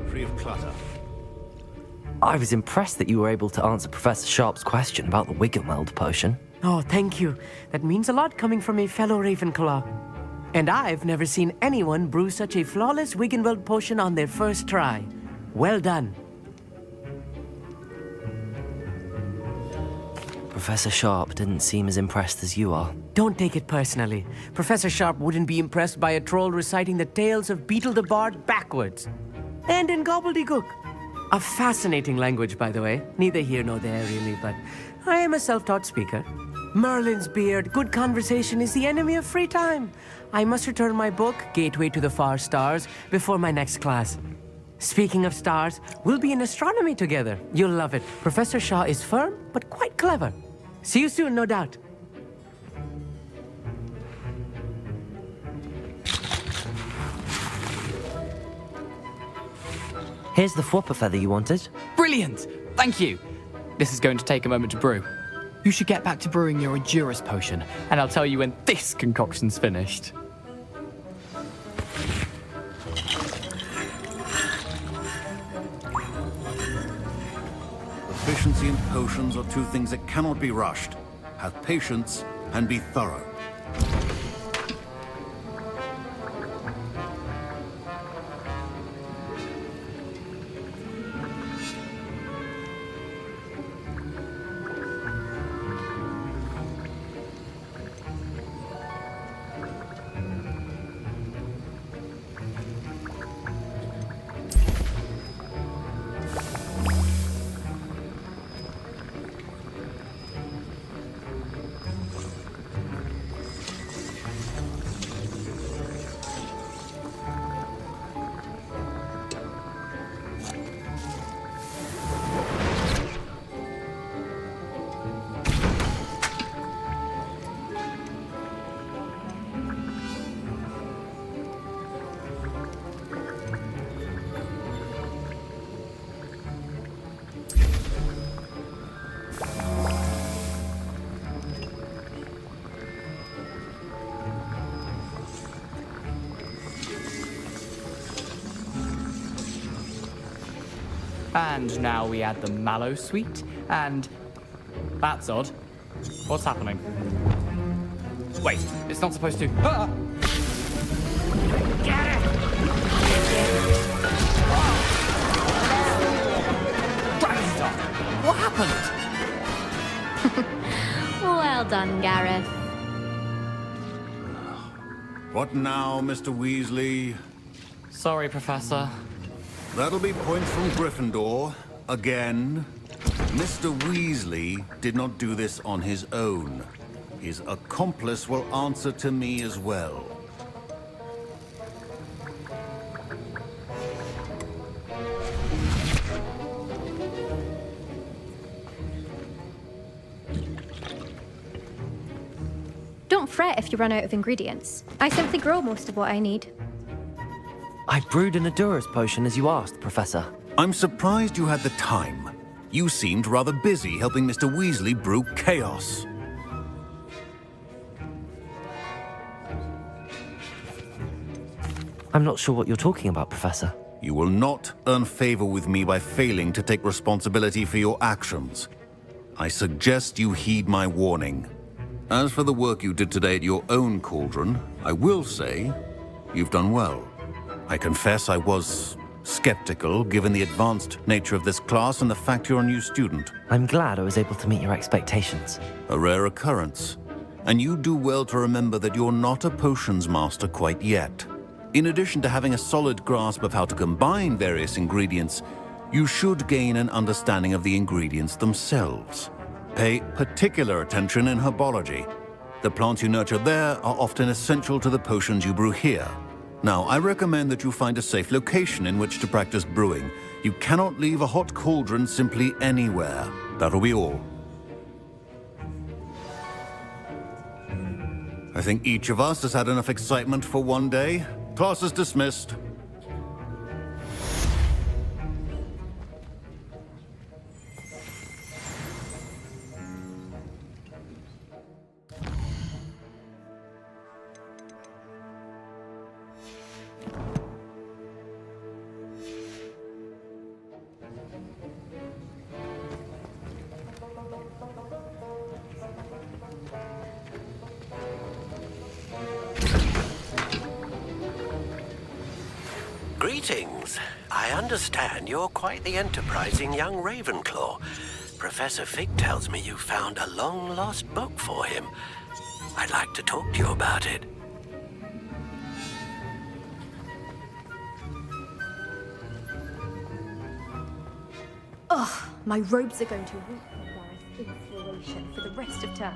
free of clutter. I was impressed that you were able to answer Professor Sharp's question about the Wiggenweld potion. Oh, thank you. That means a lot coming from a fellow Ravenclaw. And I've never seen anyone brew such a flawless Wiggenweld potion on their first try. Well done. Professor Sharp didn't seem as impressed as you are. Don't take it personally. Professor Sharp wouldn't be impressed by a troll reciting the tales of Beetle the Bard backwards. And in gobbledygook. A fascinating language, by the way. Neither here nor there, really, but I am a self-taught speaker. Merlin's beard, good conversation is the enemy of free time. I must return my book, Gateway to the Far Stars, before my next class. Speaking of stars, we'll be in astronomy together. You'll love it. Professor Shaw is firm, but quite clever. See you soon, no doubt. Here's the Fwooper feather you wanted. Brilliant! Thank you! This is going to take a moment to brew. You should get back to brewing your Adurus potion, and I'll tell you when this concoction's finished. Efficiency and potions are two things that cannot be rushed. Have patience and be thorough. And now we add the mallow sweet, and... That's odd. What's happening? Wait, it's not supposed to... Ah! Get it! Dragon, what happened? Well done, Gareth. What now, Mr. Weasley? Sorry, Professor. That'll be points from Gryffindor. Again. Mr. Weasley did not do this on his own. His accomplice will answer to me as well. fret if you run out of ingredients. I simply grow most of what I need. I brewed an Adurus potion as you asked, Professor. I'm surprised you had the time. You seemed rather busy helping Mr. Weasley brew chaos. I'm not sure what you're talking about, Professor. You will not earn favor with me by failing to take responsibility for your actions. I suggest you heed my warning. As for the work you did today at your own cauldron, I will say you've done well. I confess I was skeptical, given the advanced nature of this class and the fact you're a new student. I'm glad I was able to meet your expectations. A rare occurrence. And you do well to remember that you're not a potions master quite yet. In addition to having a solid grasp of how to combine various ingredients, you should gain an understanding of the ingredients themselves. Pay particular attention in herbology. The plants you nurture there are often essential to the potions you brew here. Now, I recommend that you find a safe location in which to practice brewing. You cannot leave a hot cauldron simply anywhere. That'll be all. I think each of us has had enough excitement for one day. Class is dismissed. Greetings. I understand you're quite the enterprising young Ravenclaw. Professor Fig tells me you found a long-lost book for him. I'd like to talk to you about it. Ugh, my robes are going to reek of inspiration for the rest of term.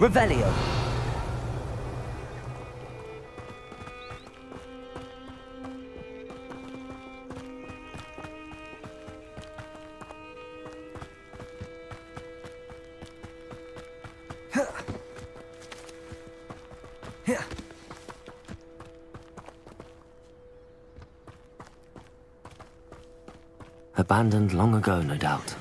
Revelio. Abandoned long ago, no doubt.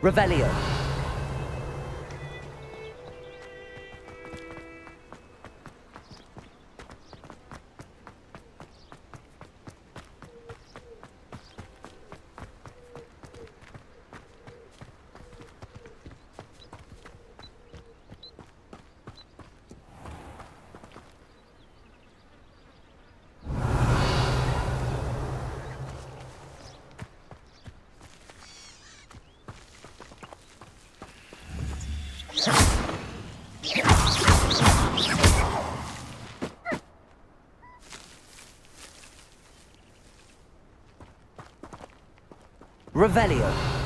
Revelio. Revelio.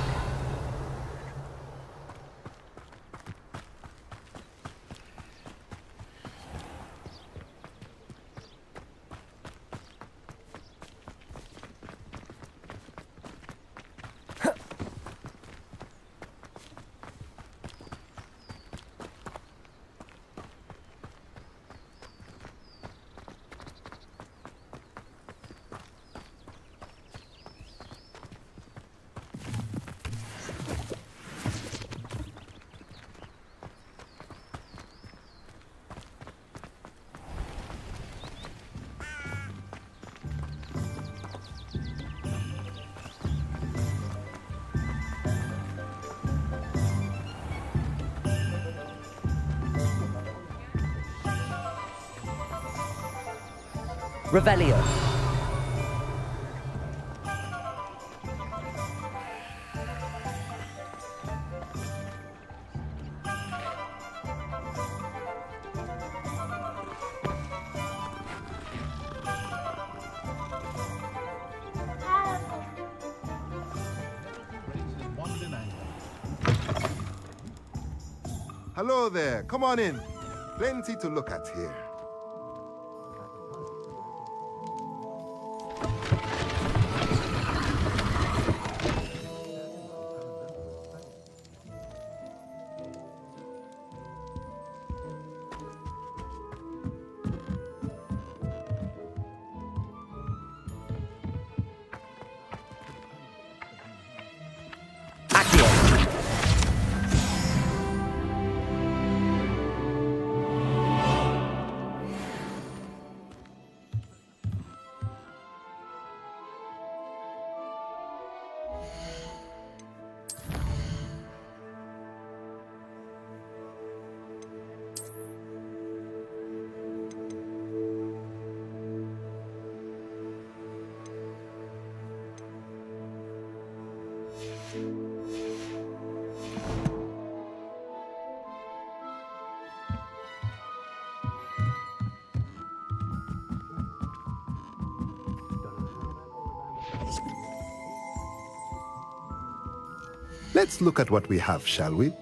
Revelio. Hello there. Come on in. Plenty to look at here. Let's look at what we have, shall we?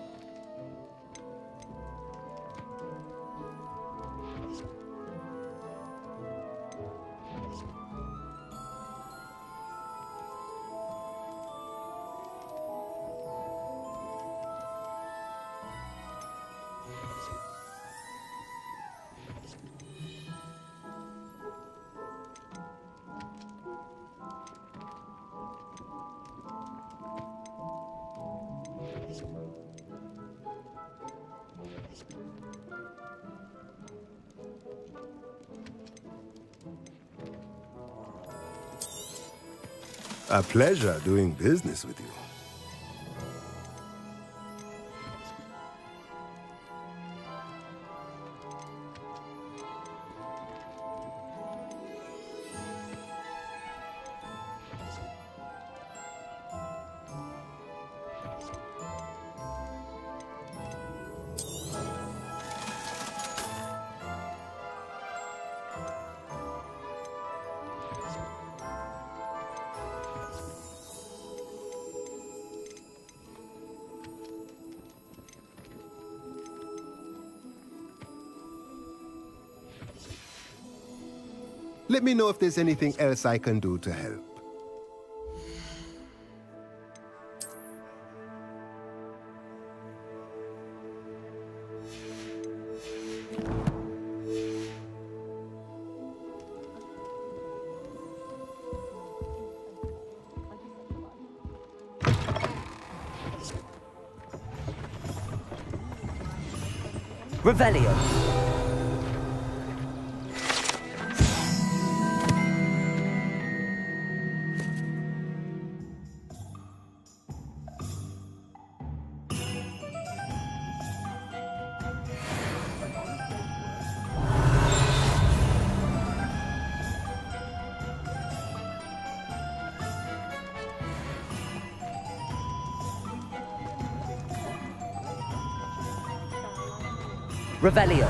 A pleasure doing business with you. Let me know if there's anything else I can do to help. Revelio. Revelio.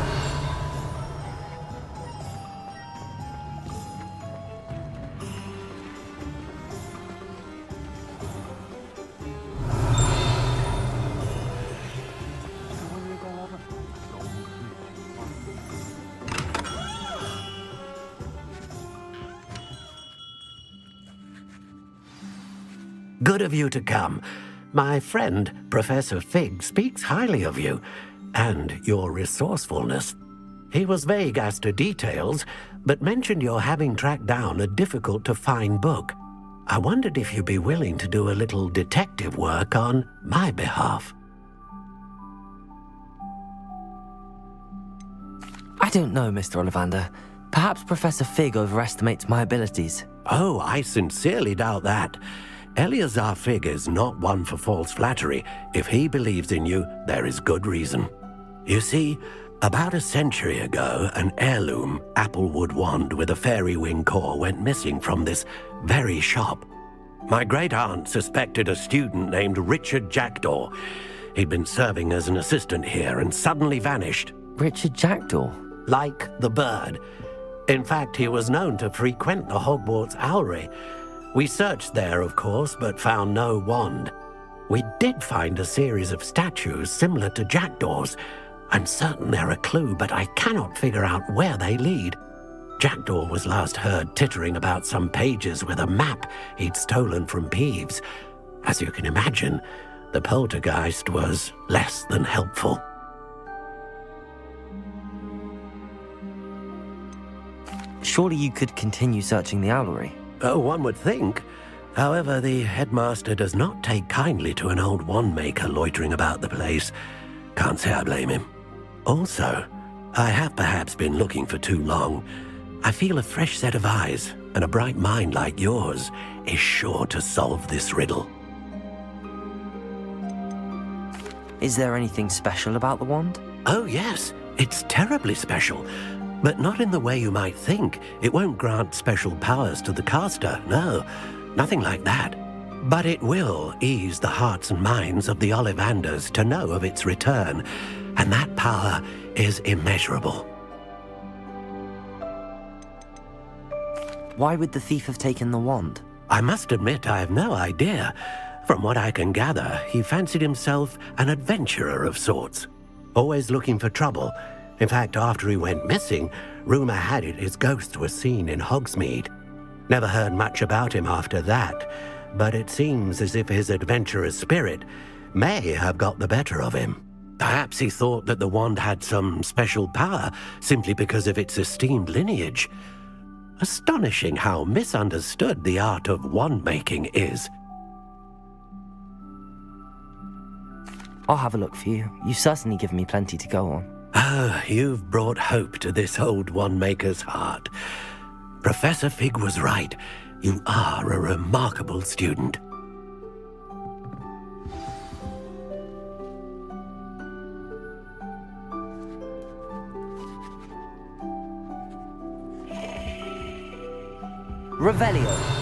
Good of you to come. My friend, Professor Fig, speaks highly of you and your resourcefulness. He was vague as to details, but mentioned your having tracked down a difficult-to-find book. I wondered if you'd be willing to do a little detective work on my behalf. I don't know, Mr. Ollivander. Perhaps Professor Fig overestimates my abilities. Oh, I sincerely doubt that. Eleazar Fig is not one for false flattery. If he believes in you, there is good reason. You see, about a century ago, an heirloom applewood wand with a fairy wing core went missing from this very shop. My great-aunt suspected a student named Richard Jackdaw. He'd been serving as an assistant here and suddenly vanished. Richard Jackdaw? Like the bird. In fact, he was known to frequent the Hogwarts Owlery. We searched there, of course, but found no wand. We did find a series of statues similar to Jackdaw's. I'm certain they're a clue, but I cannot figure out where they lead. Jackdaw was last heard tittering about some pages with a map he'd stolen from Peeves. As you can imagine, the poltergeist was less than helpful. Surely you could continue searching the owlery. Oh, one would think. However, the headmaster does not take kindly to an old wand-maker loitering about the place. Can't say I blame him. Also, I have perhaps been looking for too long. I feel a fresh set of eyes, and a bright mind like yours is sure to solve this riddle. Is there anything special about the wand? Oh, yes. It's terribly special. But not in the way you might think. It won't grant special powers to the caster, no. Nothing like that. But it will ease the hearts and minds of the Ollivanders to know of its return, and that power is immeasurable. Why would the thief have taken the wand? I must admit I have no idea. From what I can gather, he fancied himself an adventurer of sorts, always looking for trouble. In fact, after he went missing, rumor had it his ghost was seen in Hogsmeade. Never heard much about him after that, but it seems as if his adventurous spirit may have got the better of him. Perhaps he thought that the wand had some special power simply because of its esteemed lineage. Astonishing how misunderstood the art of wand-making is. I'll have a look for you. You've certainly given me plenty to go on. Ah, you've brought hope to this old wand-maker's heart. Professor Fig was right. You are a remarkable student. Revelio.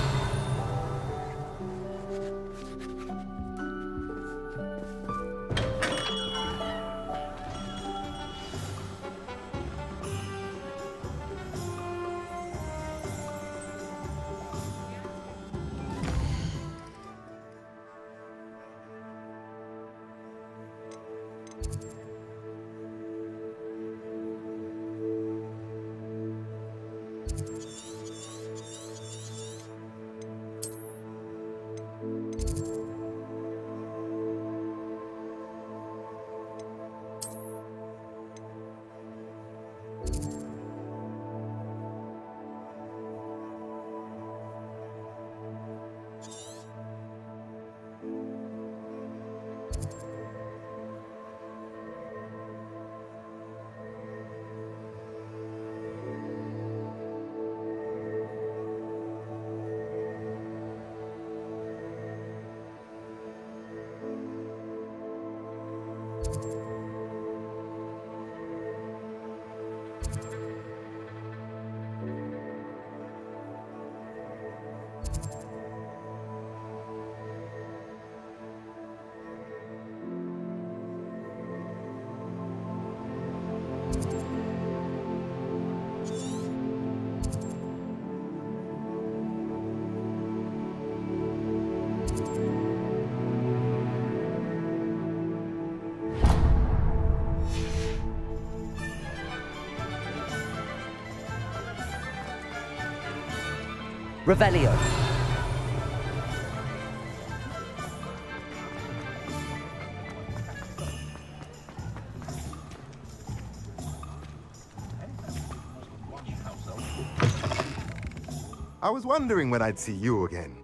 Revelio. I was wondering when I'd see you again.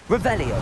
Revelio.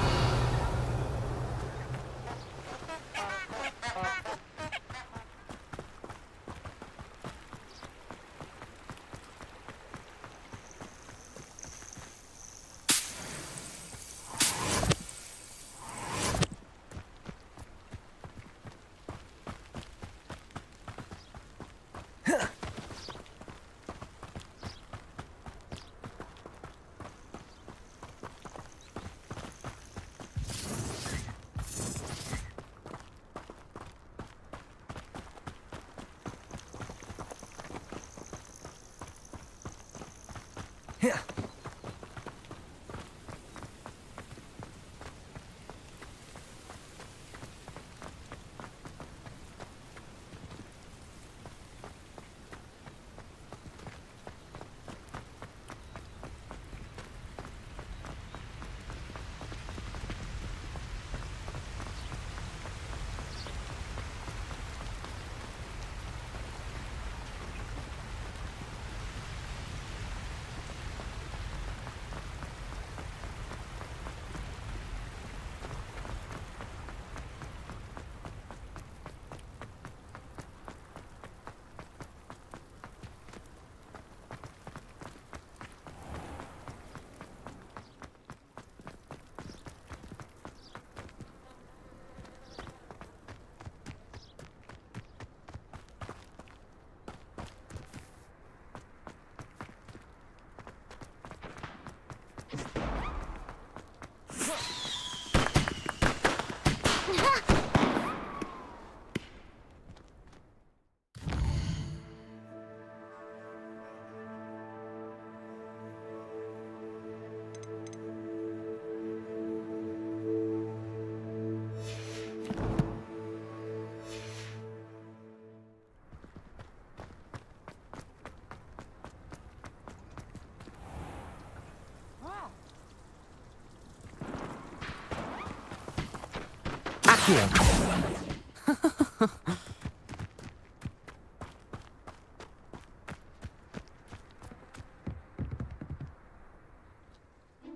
Here.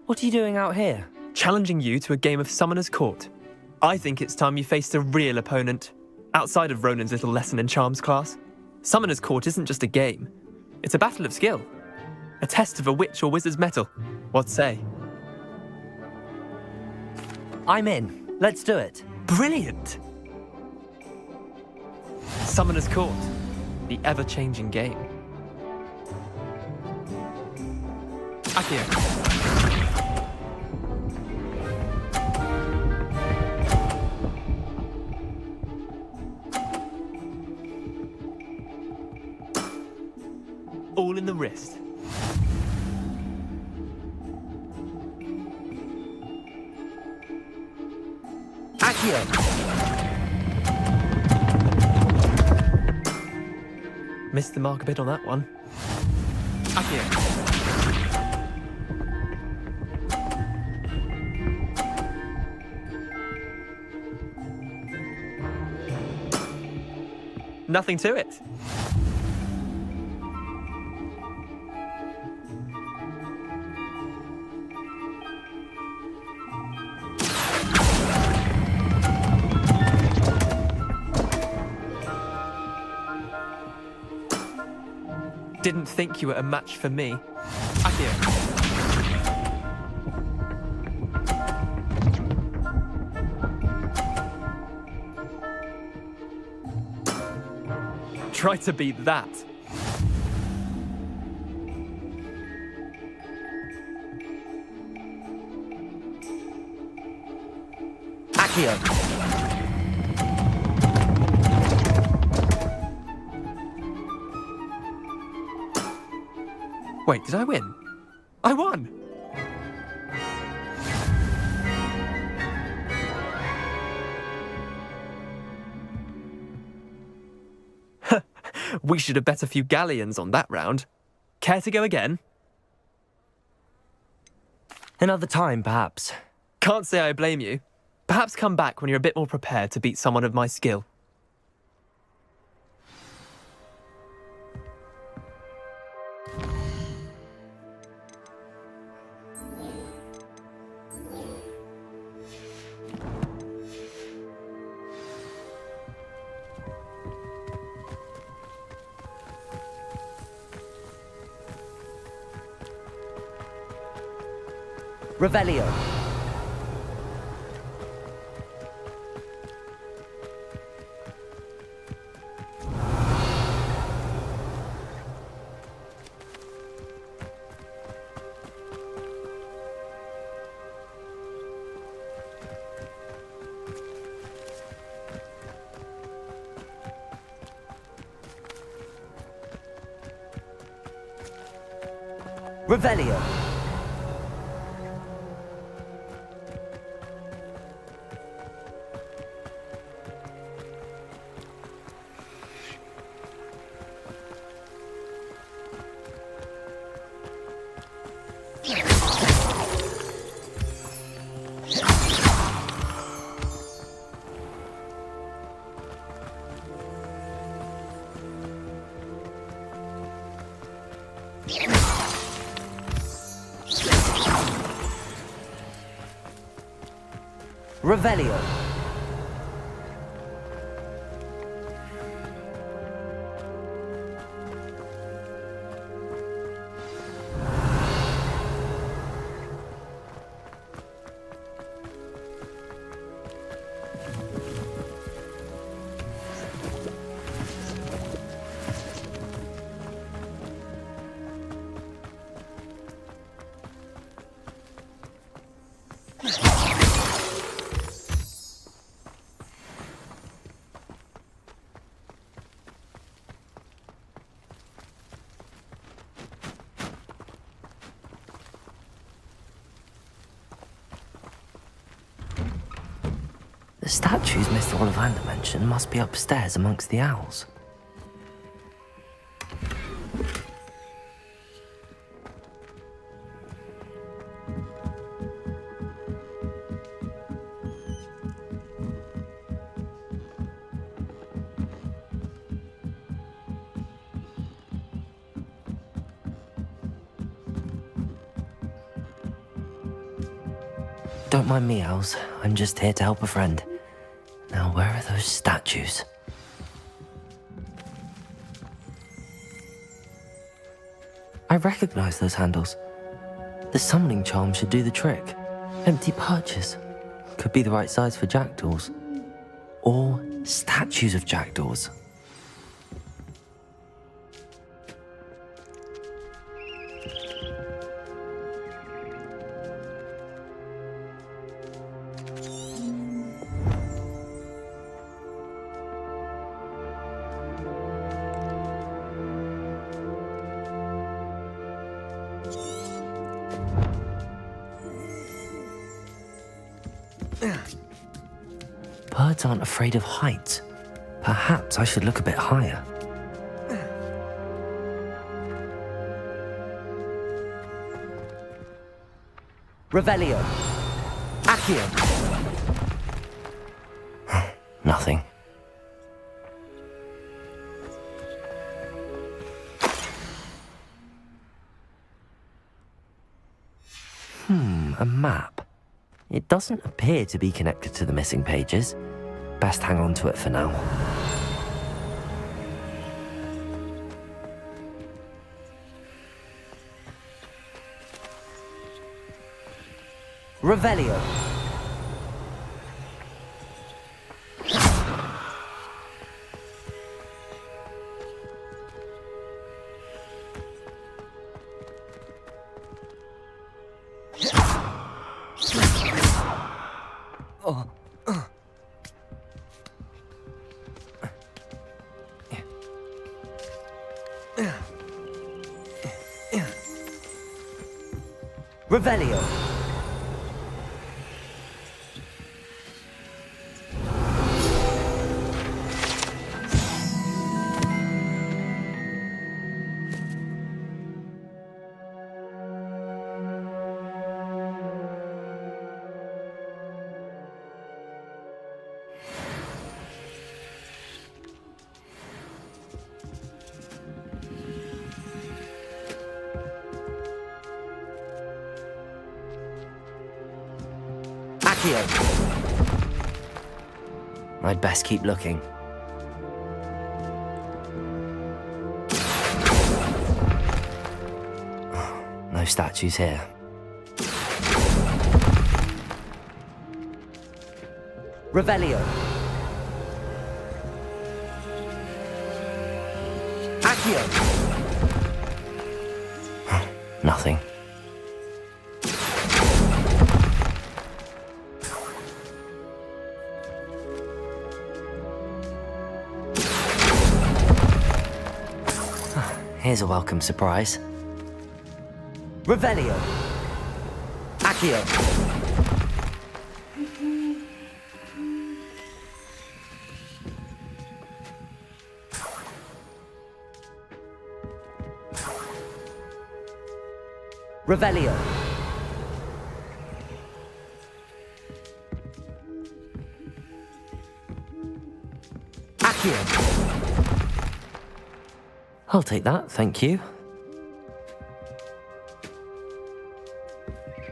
What are you doing out here? challenging you to a game of Summoner's Court. I think it's time you faced a real opponent, outside of Ronan's little lesson in charms class. Summoner's Court isn't just a game. It's a battle of skill. A test of a witch or wizard's mettle. What say? I'm in. Let's do it. Brilliant! Summoner's Court. The ever-changing game. Akio. All in the wrist. Akio! Missed the mark a bit on that one. Akio. Nothing to it. Didn't think you were a match for me. Akio. Try to beat that. Akio. Wait, did I win? I won! We should have bet a few galleons on that round. Care to go again? Another time, perhaps. Can't say I blame you. Perhaps come back when you're a bit more prepared to beat someone of my skill. Revelio. Revelio. Revelio. The statues Mr. Ollivander mentioned must be upstairs amongst the owls. Don't mind me, Owls. I'm just here to help a friend. Now, where are those statues? I recognize those handles. The summoning charm should do the trick. Empty perches. Could be the right size for jackdaws. Or statues of jackdaws. Birds aren't afraid of heights. Perhaps I should look a bit higher. Revelio. Accio. Nothing. A map. It doesn't appear to be connected to the missing pages. Best hang on to it for now. Revelio. Revelio. I'd best keep looking. No statues here. Revelio. Accio. Nothing. Here's a welcome surprise. Revelio. Accio. Revelio. Accio. I'll take that, thank you.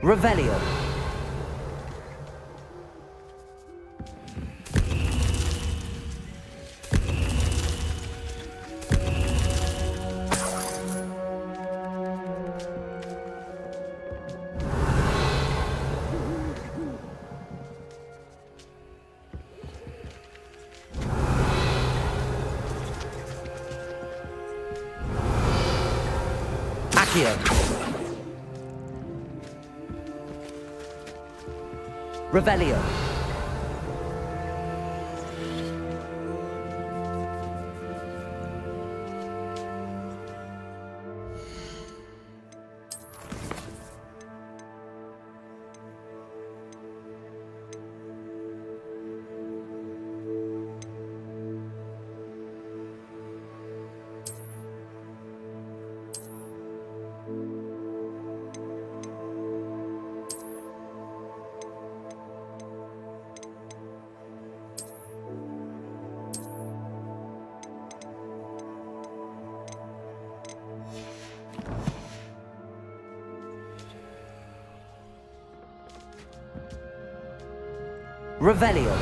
Revelio. Revelio. Revelio.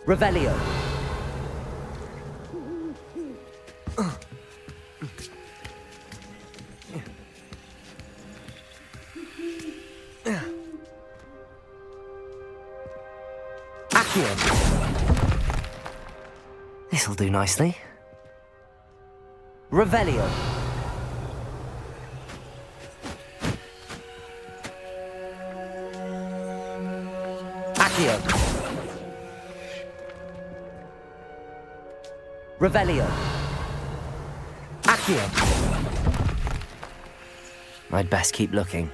Revelio. This'll do nicely. Revelio. Accio. Revelio. Accio. I'd best keep looking.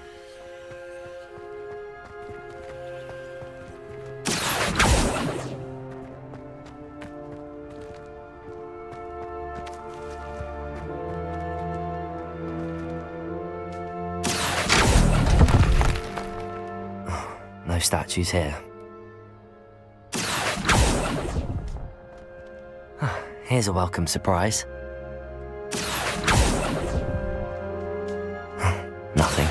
No statues here. Here's a welcome surprise. Nothing.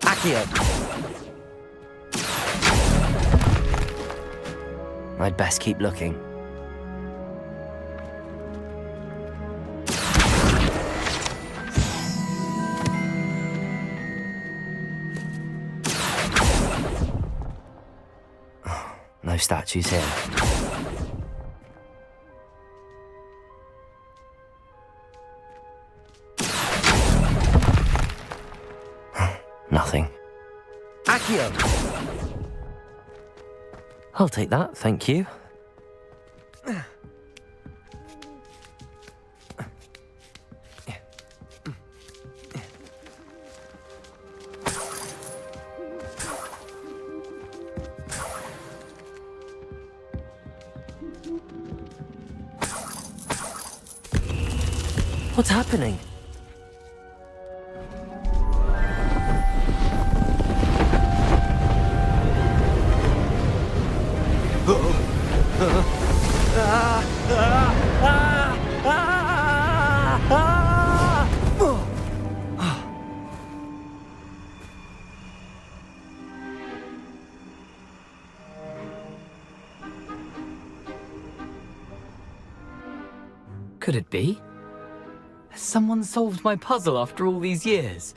Accio. I'd best keep looking. No statues here. Nothing. Accio. I'll take that, thank you. What's happening? Could it be? Has someone solved my puzzle after all these years?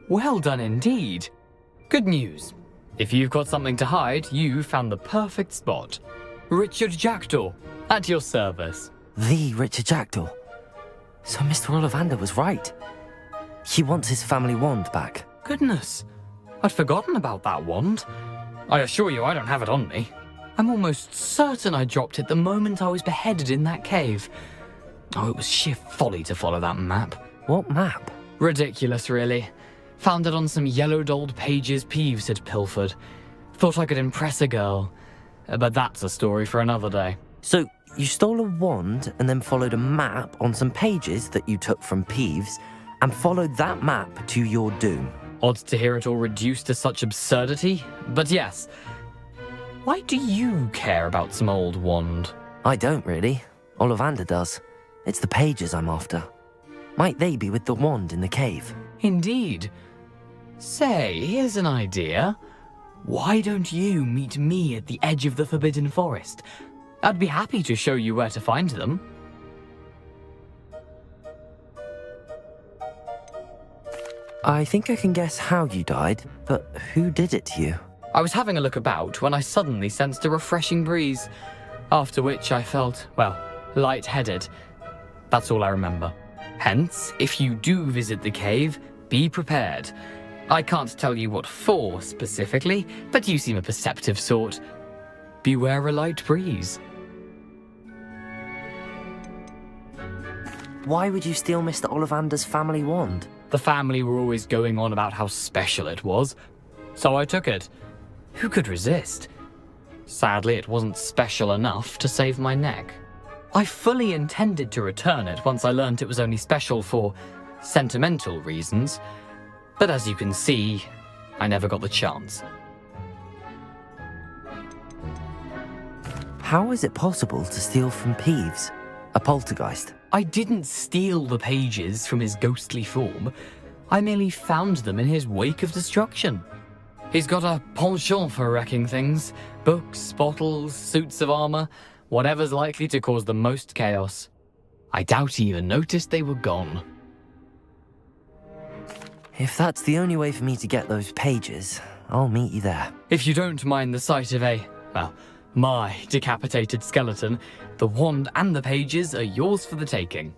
Well done indeed. Good news. If you've got something to hide, you found the perfect spot. Richard Jackdaw, at your service. The Richard Jackdaw. So Mr. Ollivander was right. He wants his family wand back. Goodness, I'd forgotten about that wand. I assure you I don't have it on me. I'm almost certain I dropped it the moment I was beheaded in that cave. Oh, it was sheer folly to follow that map. What map? Ridiculous, really. Found it on some yellowed old pages Peeves had pilfered. Thought I could impress a girl. But that's a story for another day. So, you stole a wand and then followed a map on some pages that you took from Peeves and followed that map to your doom. Odd to hear it all reduced to such absurdity, but yes. Why do you care about some old wand? I don't, really. Ollivander does. It's the pages I'm after. Might they be with the wand in the cave? Indeed. Say, here's an idea. Why don't you meet me at the edge of the Forbidden Forest? I'd be happy to show you where to find them. I think I can guess how you died, but who did it to you? I was having a look about when I suddenly sensed a refreshing breeze, after which I felt, well, lightheaded. That's all I remember. Hence, if you do visit the cave, be prepared. I can't tell you what for specifically, but you seem a perceptive sort. Beware a light breeze. Why would you steal Mr. Ollivander's family wand? The family were always going on about how special it was, so I took it. Who could resist? Sadly, it wasn't special enough to save my neck. I fully intended to return it once I learned it was only special for sentimental reasons, but as you can see, I never got the chance. How is it possible to steal from Peeves, a poltergeist? I didn't steal the pages from his ghostly form. I merely found them in his wake of destruction. He's got a penchant for wrecking things. Books, bottles, suits of armor, whatever's likely to cause the most chaos. I doubt he even noticed they were gone. If that's the only way for me to get those pages, I'll meet you there. If you don't mind the sight of my decapitated skeleton, the wand and the pages are yours for the taking.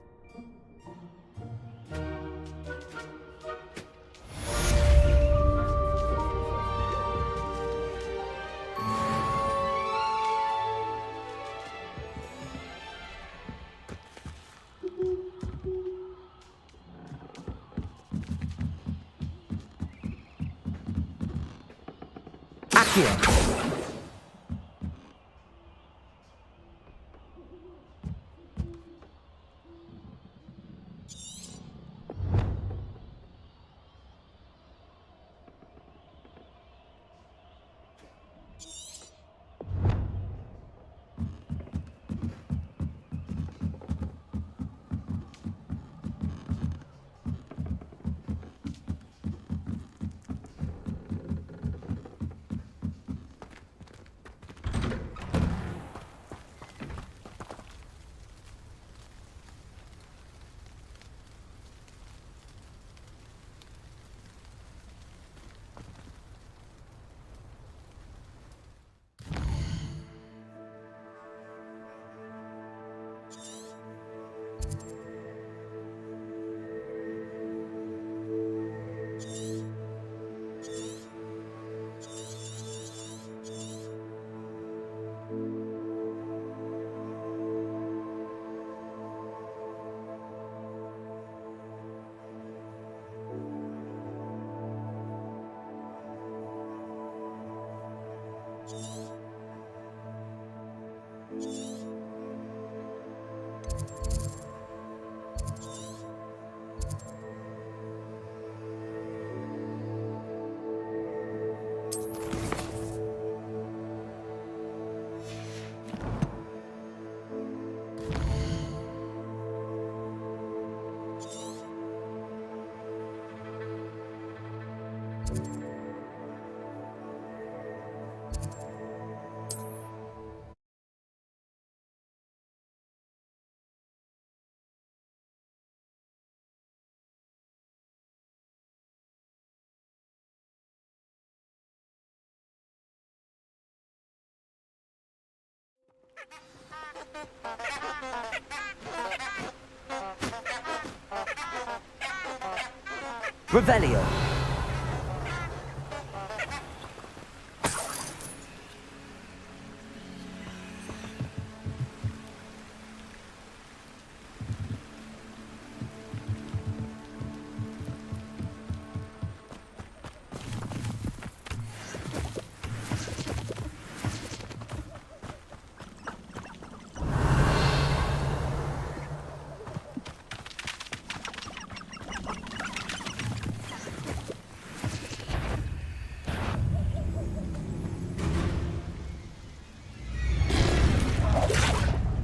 Revelio.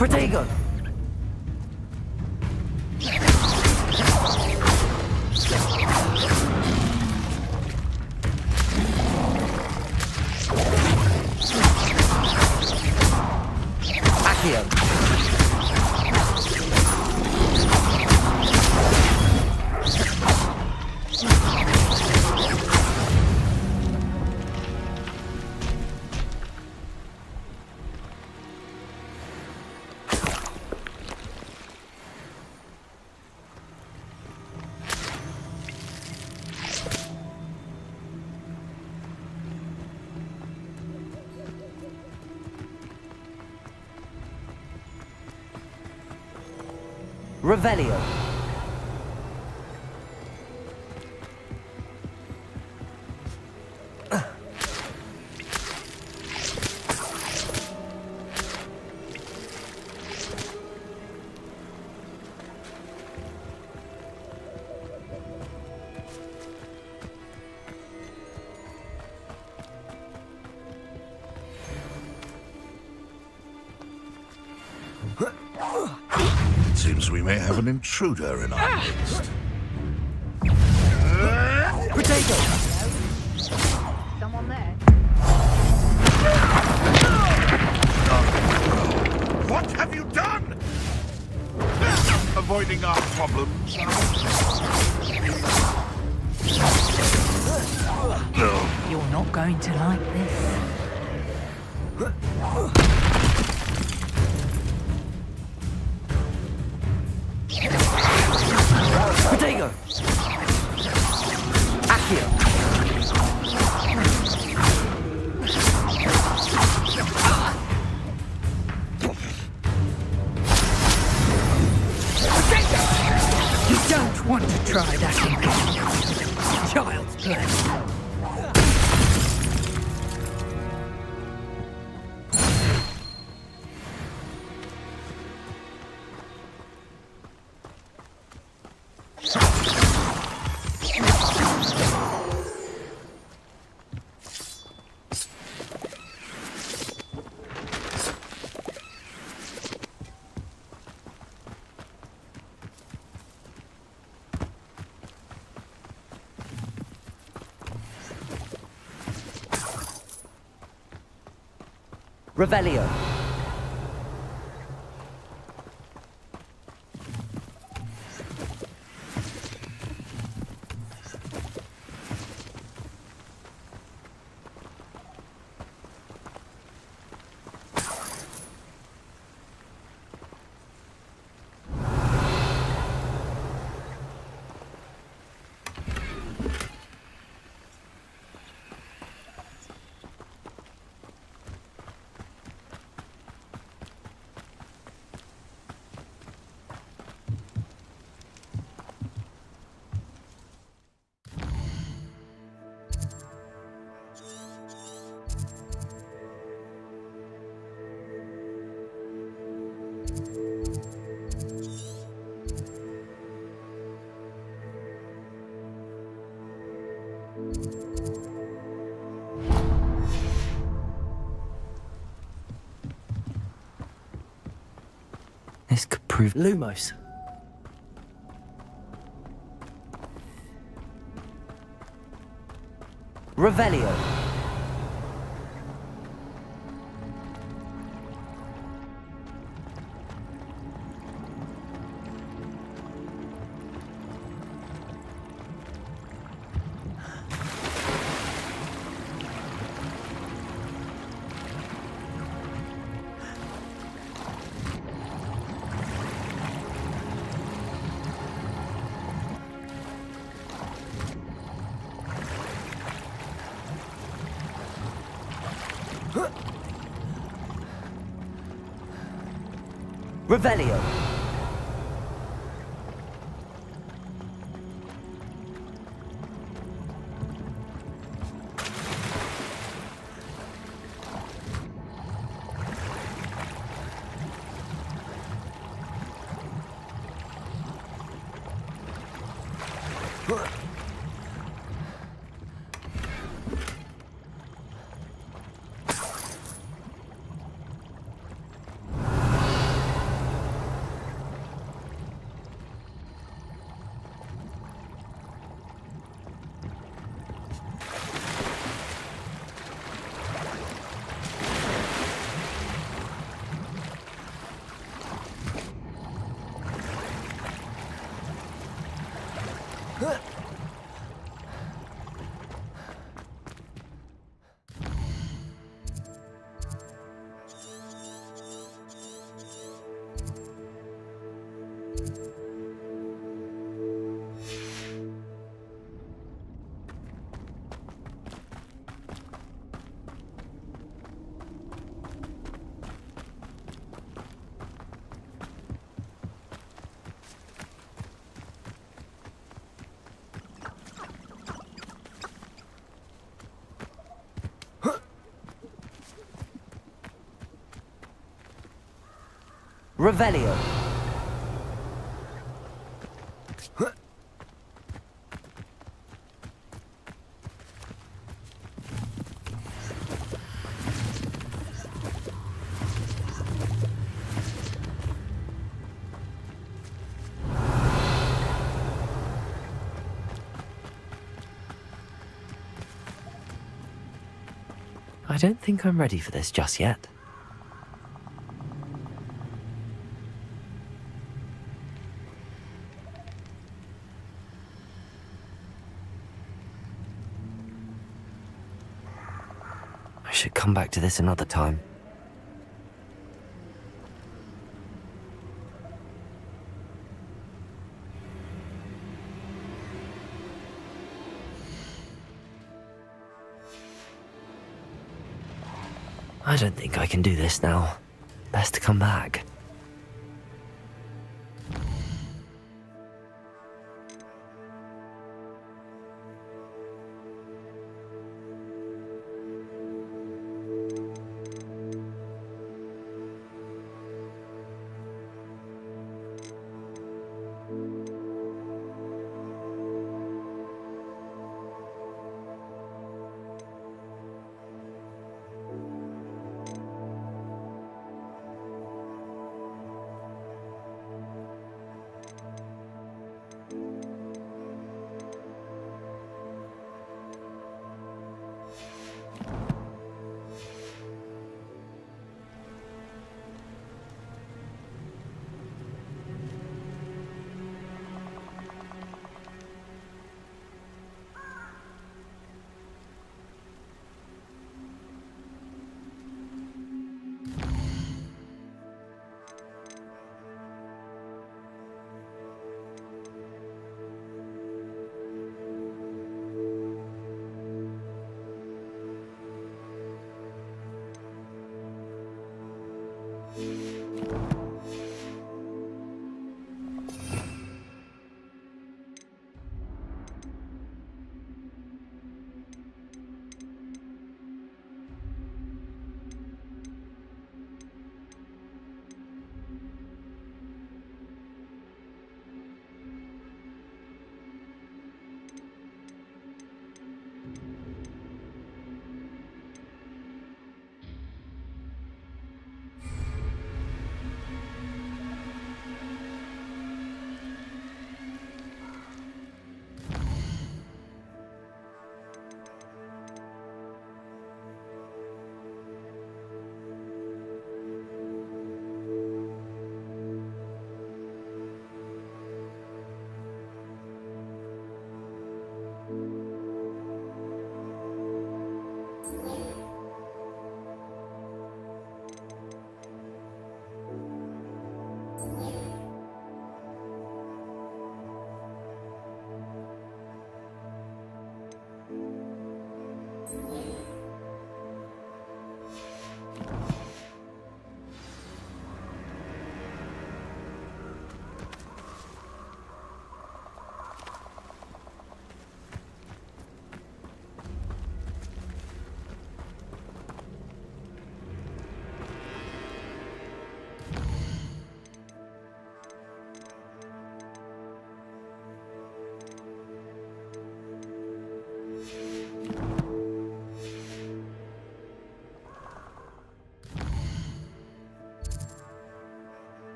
Protego! Accio! Revelio. Seems we may have an intruder in our midst. Potato! Someone there? What have you done? Avoiding our problems. You're not going to like this. Potato! Accio! You don't want to try that again. Child's play. Revelio. This could prove Lumos. Revelio. Revelio. Revelio. I don't think I'm ready for this just yet. I should come back to this another time. I don't think I can do this now. Best to come back.